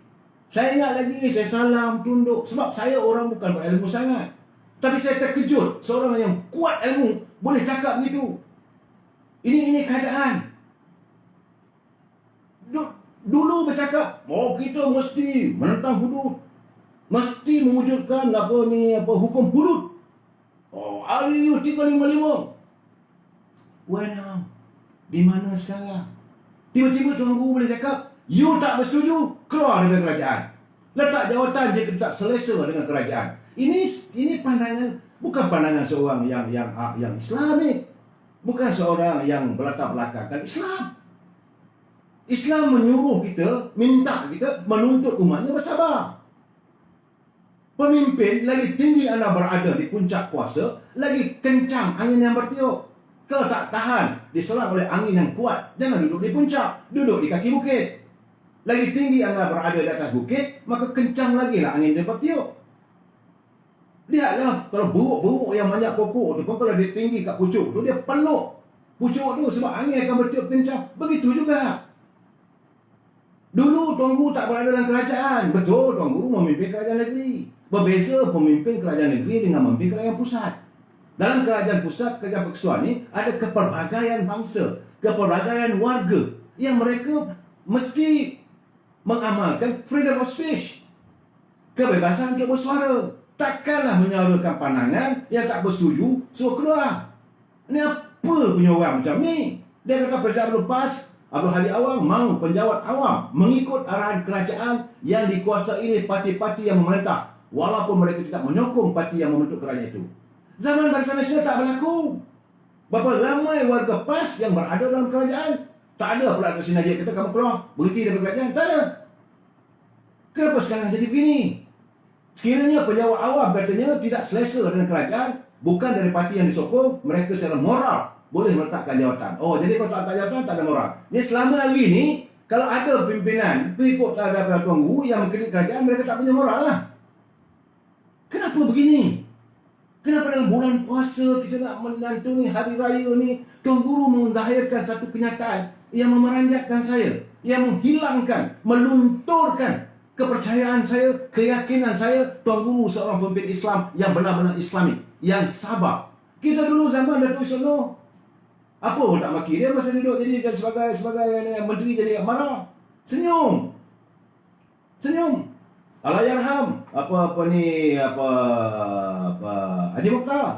Saya ingat lagi, saya salam, tunduk. Sebab saya orang bukan berilmu sangat. Tapi saya terkejut, seorang yang kuat ilmu boleh cakap begitu. Ini keadaan. Dulu bercakap, kita mesti menentang hudud, mesti mewujudkan hukum hudud. RU 355. Where now? Di mana sekarang? Tiba-tiba Tuan Guru boleh cakap, you tak bersetuju, keluar dari kerajaan. Letak jawatan dia tak selesa dengan kerajaan. Ini pandangan, bukan pandangan seorang yang Islamik. Bukan seorang yang berlatar belakangkan Islam. Islam menyuruh kita, minta kita menuntut umatnya bersabar. Pemimpin, lagi tinggi anda berada di puncak kuasa, lagi kencang angin yang bertiup. Kalau tak tahan diserang oleh angin yang kuat, jangan duduk di puncak, duduk di kaki bukit. Lagi tinggi anda berada di atas bukit, maka kencang lagi lah angin yang bertiup. Lihatlah, kalau buruk-buruk yang banyak pokok tu, kalau dia tinggi kat pucuk tu, dia peluk pucuk tu sebab angin akan bertiup kencang. Begitu juga. Dulu Tuan Guru tak berada dalam kerajaan. Betul, Tuan Guru memimpin kerajaan negeri. Berbeza pemimpin kerajaan negeri dengan memimpin kerajaan pusat. Dalam kerajaan pusat, kerajaan persekutuan ni ada kepelbagaian bangsa, kepelbagaian warga yang mereka mesti mengamalkan freedom of speech. Kebebasan untuk bersuara. Takkanlah menyuarakan pandangan yang tak bersetuju, suruh keluar. Ni apa punya orang macam ni? Dia kata Presiden Abdul Hadi Awang mahu penjawat awam mengikut arahan kerajaan yang dikuasai oleh parti-parti yang memerintah, walaupun mereka tidak menyokong parti yang membentuk kerajaan itu. Zaman Barisan Nasional tak berlaku. Berapa ramai warga PAS yang berada dalam kerajaan. Tak ada pula Presiden Najib kata kamu keluar, berhenti dari kerajaan. Tak ada. Kenapa sekarang jadi begini? Sekiranya penjawat awam katanya tidak selesa dengan kerajaan, bukan dari parti yang disokong, mereka secara moral boleh meletakkan jawatan. Oh, jadi kalau tak ada jawatan, tak ada moral. Ni selama hari ni, kalau ada pimpinan pengikut daripada Tuan Guru yang mengkritik kerajaan, mereka tak punya moral lah. Kenapa begini? Kenapa dalam bulan puasa kita nak menantuni hari raya ni, Tuan Guru mendahirkan satu kenyataan yang memeranjatkan saya, yang menghilangkan, melunturkan kepercayaan saya, keyakinan saya, Tuan Guru seorang pemimpin Islam yang benar-benar Islamik, yang sabar. Kita dulu zaman Datuk Sono, apa pun tak maki, dia masa duduk jadi sebagai menteri jadi marah, senyum. Allahyarham Haji Mokhtar,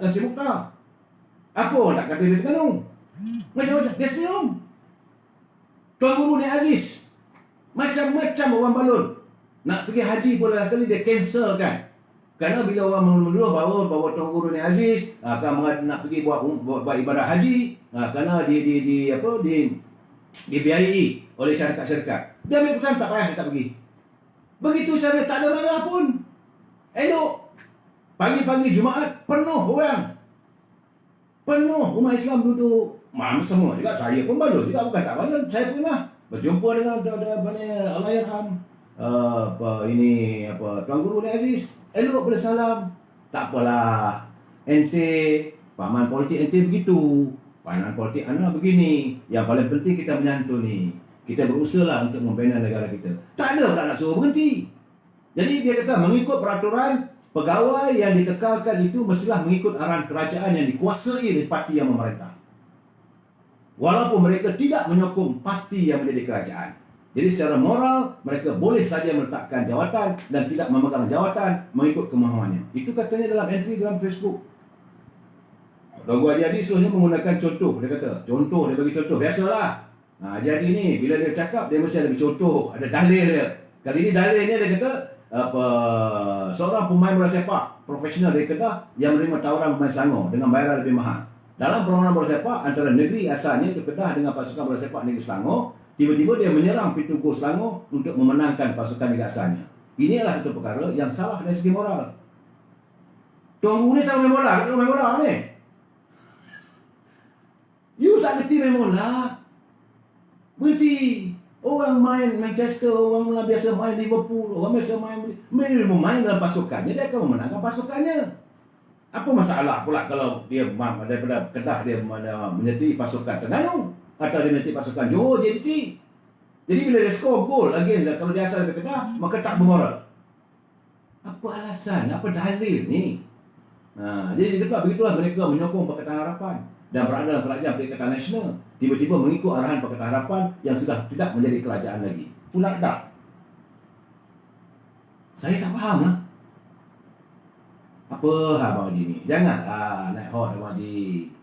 Nasir Mokhtar. Apa nak kata dia dengan macam-macam dia senyum. Tuan Guru ni Aziz, macam-macam orang balun. Nak pergi haji pun dah kali dia cancel kan. Kerana bila orang menuduh bahawa Tuan Guru ni Aziz akan nak pergi buat ibadah haji, kerana dibiayai oleh syarikat-syarikat. Dia ambil keputusan tak payah, tak pergi. Begitu cara, tak ada marah pun. Elok. Pagi-pagi Jumaat penuh orang. Penuh umat Islam duduk. Semua juga, saya pun balun juga, bukan tak balun. Saya pernah berjumpa dengan Allahyarham Tuan Guru ni Aziz. Elok bersalam. Tak apalah. Ente pahaman politik ente begitu. Pahaman politik anak begini. Yang paling penting kita menyantuni. Kita berusaha untuk membina negara kita. Tak ada pula nak suruh berhenti. Jadi dia kata mengikut peraturan, pegawai yang dikekalkan itu mestilah mengikut arahan kerajaan yang dikuasai oleh parti yang memerintah. Walaupun mereka tidak menyokong parti yang menjadi kerajaan. Jadi secara moral, mereka boleh saja meletakkan jawatan dan tidak memegang jawatan mengikut kemahuannya. Itu katanya dalam entry dalam Facebook. Tuan Guru Haji suruhnya menggunakan contoh. Dia kata, contoh, dia bagi contoh. Biasalah. Jadi ni, bila dia cakap, dia mesti ada contoh. Ada dalil dia. Kali ini dalil ni dia kata, seorang pemain bola sepak profesional dari Kedah yang menerima tawaran pemain Selangor dengan bayaran lebih mahal. Dalam perlawanan bola sepak antara negeri asalnya itu Kedah dengan pasukan bola sepak negeri Selangor, tiba-tiba dia menyerang pintu gol Selangor untuk memenangkan pasukan negeri asalnya. Inilah satu perkara yang salah dari segi moral. Tuan Guru ni tahu main bola, tak tahu main bola ni. You tak kerti main bola. Berhenti. Orang main Manchester, orang biasa main Liverpool, orang biasa main dalam pasukannya, dia akan memenangkan pasukannya. Apa masalah pula kalau dia daripada Kedah dia menyertai pasukan Terengganu atau dia menyertai pasukan Johor JDT. Jadi bila dia skor gol again, kalau dia asal dari Kedah, maka tak bermoral. Apa alasan? Apa dalil ni? Jadi begitulah mereka menyokong Pakatan Harapan dan berada dalam kerajaan Perikatan Nasional, tiba-tiba mengikut arahan Pakatan Harapan yang sudah tidak menjadi kerajaan lagi. Itulah tak. Saya tak faham lah. Apa Abang Haji ni? Janganlah naik hot Abang Haji.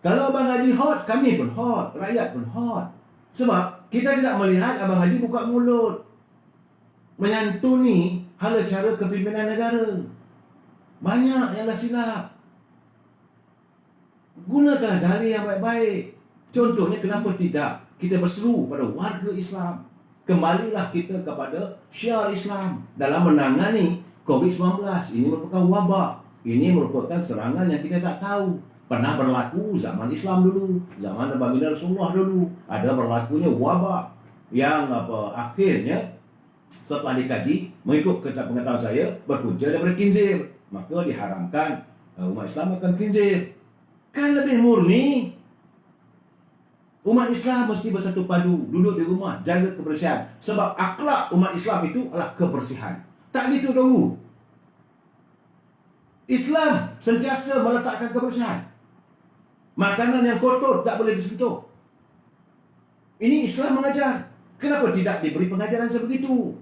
Kalau Abang Haji hot, kami pun hot, rakyat pun hot. Sebab kita tidak melihat Abang Haji buka mulut menyantuni hala cara kepimpinan negara. Banyak yang dah silap. Gunakan dalih yang baik-baik. Contohnya, kenapa tidak kita berseru pada warga Islam, kembalilah kita kepada syiar Islam dalam menangani COVID-19. Ini merupakan wabak. Ini merupakan serangan yang kita tak tahu. Pernah berlaku zaman Islam dulu, zaman Nabi Rasulullah dulu. Ada berlakunya wabak yang akhirnya setelah dikaji, mengikut pengetahuan saya, berpunca daripada khinzir. Maka diharamkan umat Islam makan khinzir. Kan lebih murni. Umat Islam mesti bersatu padu, duduk di rumah, jaga kebersihan. Sebab akhlak umat Islam itu adalah kebersihan. Tak gitu dahulu. Islam sentiasa meletakkan kebersihan. Makanan yang kotor tak boleh disentuh. Ini Islam mengajar. Kenapa tidak diberi pengajaran sebegitu?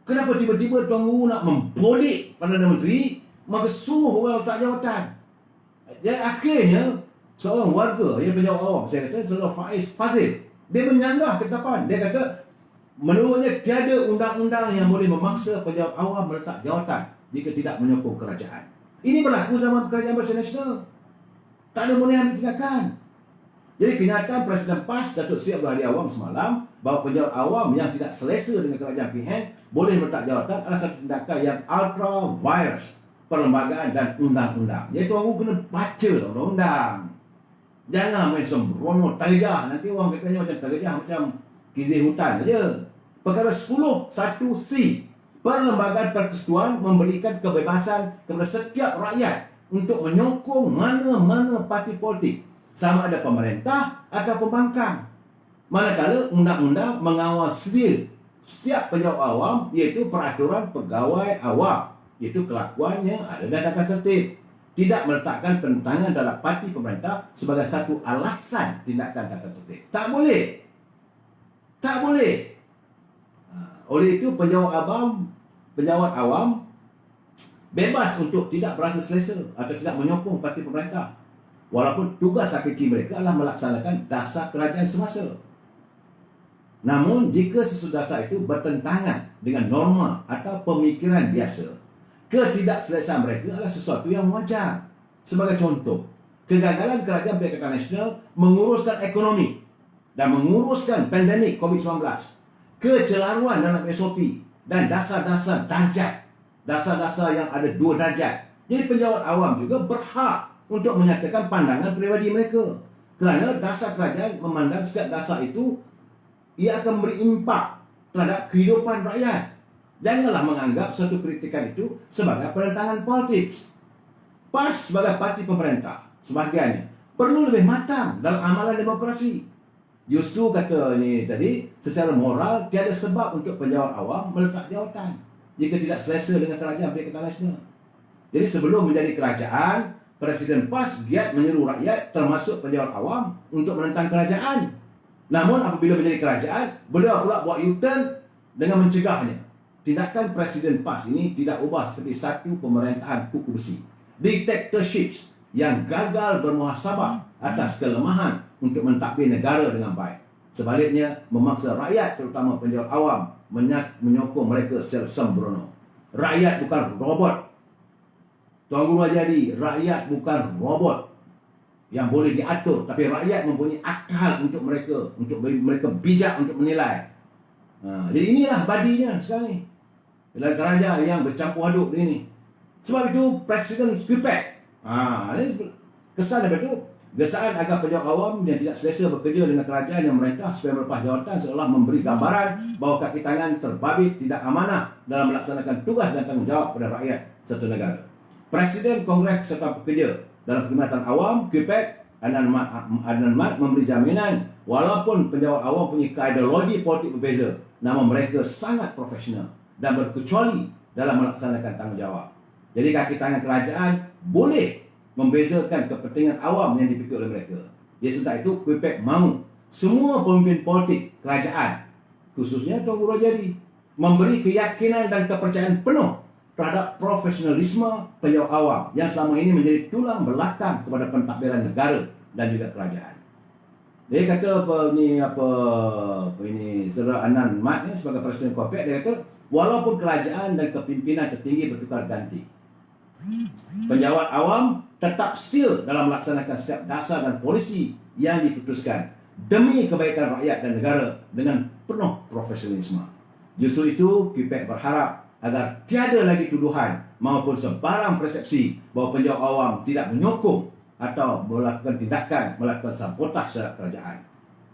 Kenapa tiba-tiba Tuan Guru nak mempolik Perdana Menteri, maka suruh orang letak jawatan? Dan akhirnya seorang warga yang penjawat awam, saya kata Saudara Faiz Fazil, dia menyanggah ketetapan. Dia kata menurutnya tiada undang-undang yang boleh memaksa penjawat awam meletak jawatan jika tidak menyokong kerajaan. Ini berlaku zaman kerajaan Barisan Nasional. Tak ada boleh ambil tindakan. Jadi kenyataan Presiden PAS Datuk Seri Abdul Hadi Awang semalam bahawa penjawat awam yang tidak selesa dengan kerajaan PN boleh meletak jawatan adalah satu tindakan yang ultra virus perlembagaan dan undang-undang. Jadi Tuan Guru kena baca undang-undang. Jangan main sembrono terjah. Nanti orang katanya macam terjah, macam kizih hutan saja. Perkara 10(1)(c), Perlembagaan Persekutuan memberikan kebebasan kepada setiap rakyat untuk menyokong mana-mana parti politik, sama ada pemerintah atau pembangkang. Manakala undang-undang mengawal setiap penjawat awam, iaitu peraturan pegawai awam, iaitu kelakuannya ada dan tata tertib. Tidak meletakkan penentangan dalam parti pemerintah sebagai satu alasan tindakan tata tertib. Tak boleh. Tak boleh. Oleh itu penjawat awam bebas untuk tidak berasa selesa atau tidak menyokong parti pemerintah, walaupun tugas hakiki mereka adalah melaksanakan dasar kerajaan semasa. Namun jika sesudah dasar itu bertentangan dengan norma atau pemikiran biasa, ketidakselesaan mereka adalah sesuatu yang wajar. Sebagai contoh, kegagalan kerajaan Perikatan Nasional menguruskan ekonomi dan menguruskan pandemik COVID-19, kecelaruan dalam SOP dan dasar-dasar darjat, dasar-dasar yang ada 2 darjat. Jadi penjawat awam juga berhak untuk menyatakan pandangan peribadi mereka, kerana dasar kerajaan memandang setiap dasar itu ia akan memberi impak terhadap kehidupan rakyat. Janganlah menganggap satu kritikan itu sebagai penentangan politik. PAS sebagai parti pemerintah sebahagiannya perlu lebih matang dalam amalan demokrasi. Justru kata ini tadi, secara moral tiada sebab untuk penjawat awam meletak jawatan jika tidak selesa dengan kerajaan Perikatan Nasional. Jadi sebelum menjadi kerajaan, Presiden PAS giat menyeru rakyat termasuk penjawat awam untuk menentang kerajaan. Namun apabila menjadi kerajaan, beliau pula buat U-turn dengan mencegahnya. Tindakan Presiden PAS ini tidak ubah seperti satu pemerintahan kuku besi, dictatorship yang gagal bermuhasabah atas kelemahan untuk mentadbir negara dengan baik. Sebaliknya, memaksa rakyat terutama penjawat awam menyokong mereka secara sembrono. Rakyat bukan robot. Tuan Guru Hadi, rakyat bukan robot yang boleh diatur, tapi rakyat mempunyai akal untuk mereka bijak untuk menilai. Jadi inilah badinya sekarang ni. Dalam kerajaan yang bercampur aduk ini. Sebab itu Presiden Skripek, kesan daripada itu, gesaan agar penjawat awam yang tidak selesa bekerja dengan kerajaan yang merintah supaya melepas jawatan seolah memberi gambaran bahawa kaki tangan terbabit tidak amanah dalam melaksanakan tugas dan tanggungjawab pada rakyat satu negara. Presiden Kongres Serta Pekerja dalam Perkhidmatan Awam, KPEC, Adnan Mat memberi jaminan walaupun penjawat awam punya ideologi politik berbeza, namun mereka sangat profesional dan berkecuali dalam melaksanakan tanggungjawab. Jadi kaki tangan kerajaan boleh membezakan kepentingan awam yang dipikir oleh mereka. Jadi sebab itu KPEC mahu semua pemimpin politik kerajaan, khususnya Tuan Guru Hadi, memberi keyakinan dan kepercayaan penuh terhadap profesionalisme penjawat awam yang selama ini menjadi tulang belakang kepada pentadbiran negara dan juga kerajaan. Dia kata ini Saudara Anan Mat ni sebagai Presiden Kopek, dia kata walaupun kerajaan dan kepimpinan tertinggi bertukar ganti, penjawat awam tetap still dalam melaksanakan setiap dasar dan polisi yang diputuskan demi kebaikan rakyat dan negara dengan penuh profesionalisme. Justru itu, KIPEC berharap agar tiada lagi tuduhan maupun sebarang persepsi bahawa penjawat awam tidak menyokong atau melakukan tindakan melakukan sabotase terhadap kerajaan.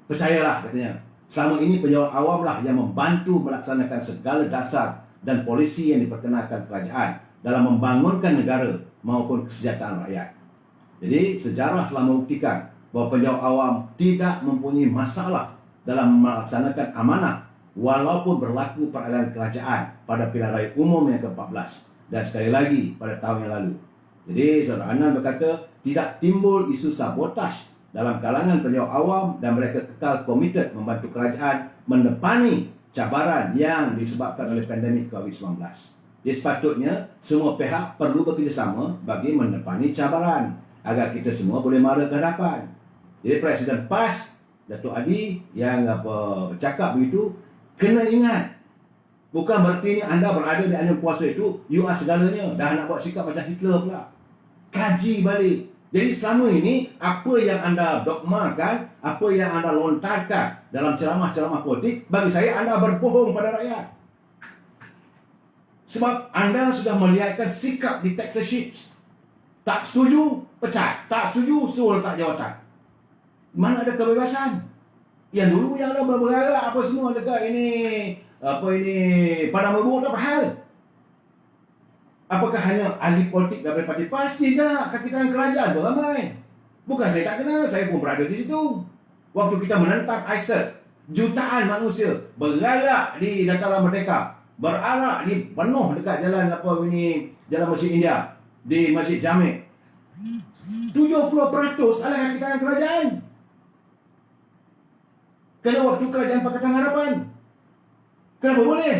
Percayalah, katanya, selama ini penjawat awam lah yang membantu melaksanakan segala dasar dan polisi yang diperkenalkan kerajaan dalam membangunkan negara maupun kesejahteraan rakyat. Jadi, sejarah telah membuktikan bahawa penjawat awam tidak mempunyai masalah dalam melaksanakan amanah walaupun berlaku peralihan kerajaan pada pilihan raya umum yang ke-14 dan sekali lagi pada tahun yang lalu. Jadi, Saudara Anan berkata tidak timbul isu sabotaj dalam kalangan penjawat awam dan mereka kekal komited membantu kerajaan menepani cabaran yang disebabkan oleh pandemik COVID-19. Jadi sepatutnya semua pihak perlu bekerjasama bagi menepani cabaran agar kita semua boleh mara ke hadapan. Jadi Presiden PAS, Datuk Adi yang bercakap begitu, kena ingat, bukan berarti anda berada di anjung kuasa itu you are segalanya, dah nak buat sikap macam Hitler pula. Kaji balik. Jadi selama ini apa yang anda dogmakan, apa yang anda lontarkan dalam ceramah-ceramah politik, bagi saya anda berbohong pada rakyat. Sebab anda sudah melihatkan sikap dictatorship. Tak setuju, pecat. Tak setuju, suruh letak jawatan. Mana ada kebebasan? Yang dulu yang anda bergerak apa semua dekat ini Padang Merbu tak hal. Apakah hanya ahli politik daripada parti PAS? Tidak, kaki tangan kerajaan tu ramai. Bukan saya tak kenal, saya pun berada di situ. Waktu kita menentang ISIS, jutaan manusia bergerak di Dataran Merdeka, berarak di penuh dekat jalan Jalan Masjid India, di Masjid Jami'. 70% adalah kaki tangan kerajaan. Kerana waktu kerajaan Pakatan Harapan. Kenapa boleh?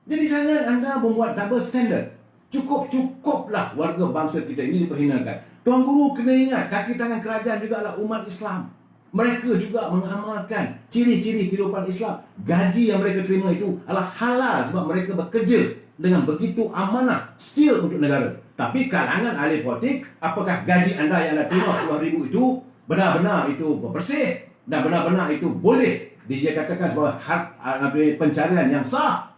Jadi jangan anda membuat double standard. Cukuplah warga bangsa kita ini diperhinakan. Tuan Guru kena ingat, kaki tangan kerajaan juga adalah umat Islam. Mereka juga mengamalkan ciri-ciri kehidupan Islam. Gaji yang mereka terima itu adalah halal sebab mereka bekerja dengan begitu amanah still untuk negara. Tapi kalangan ahli politik, apakah gaji anda yang anda terima RM10,000 itu benar-benar itu bersih dan benar-benar itu boleh dikatakan sebagai pencarian yang sah?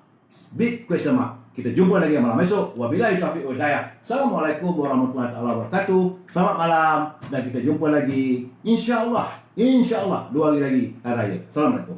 Big question mark. Kita jumpa lagi malam esok. Wabillahi taufiq wal hidayah. Assalamualaikum warahmatullahi wabarakatuh. Selamat malam dan kita jumpa lagi insya-Allah 2 hari lagi hari raya. Assalamualaikum.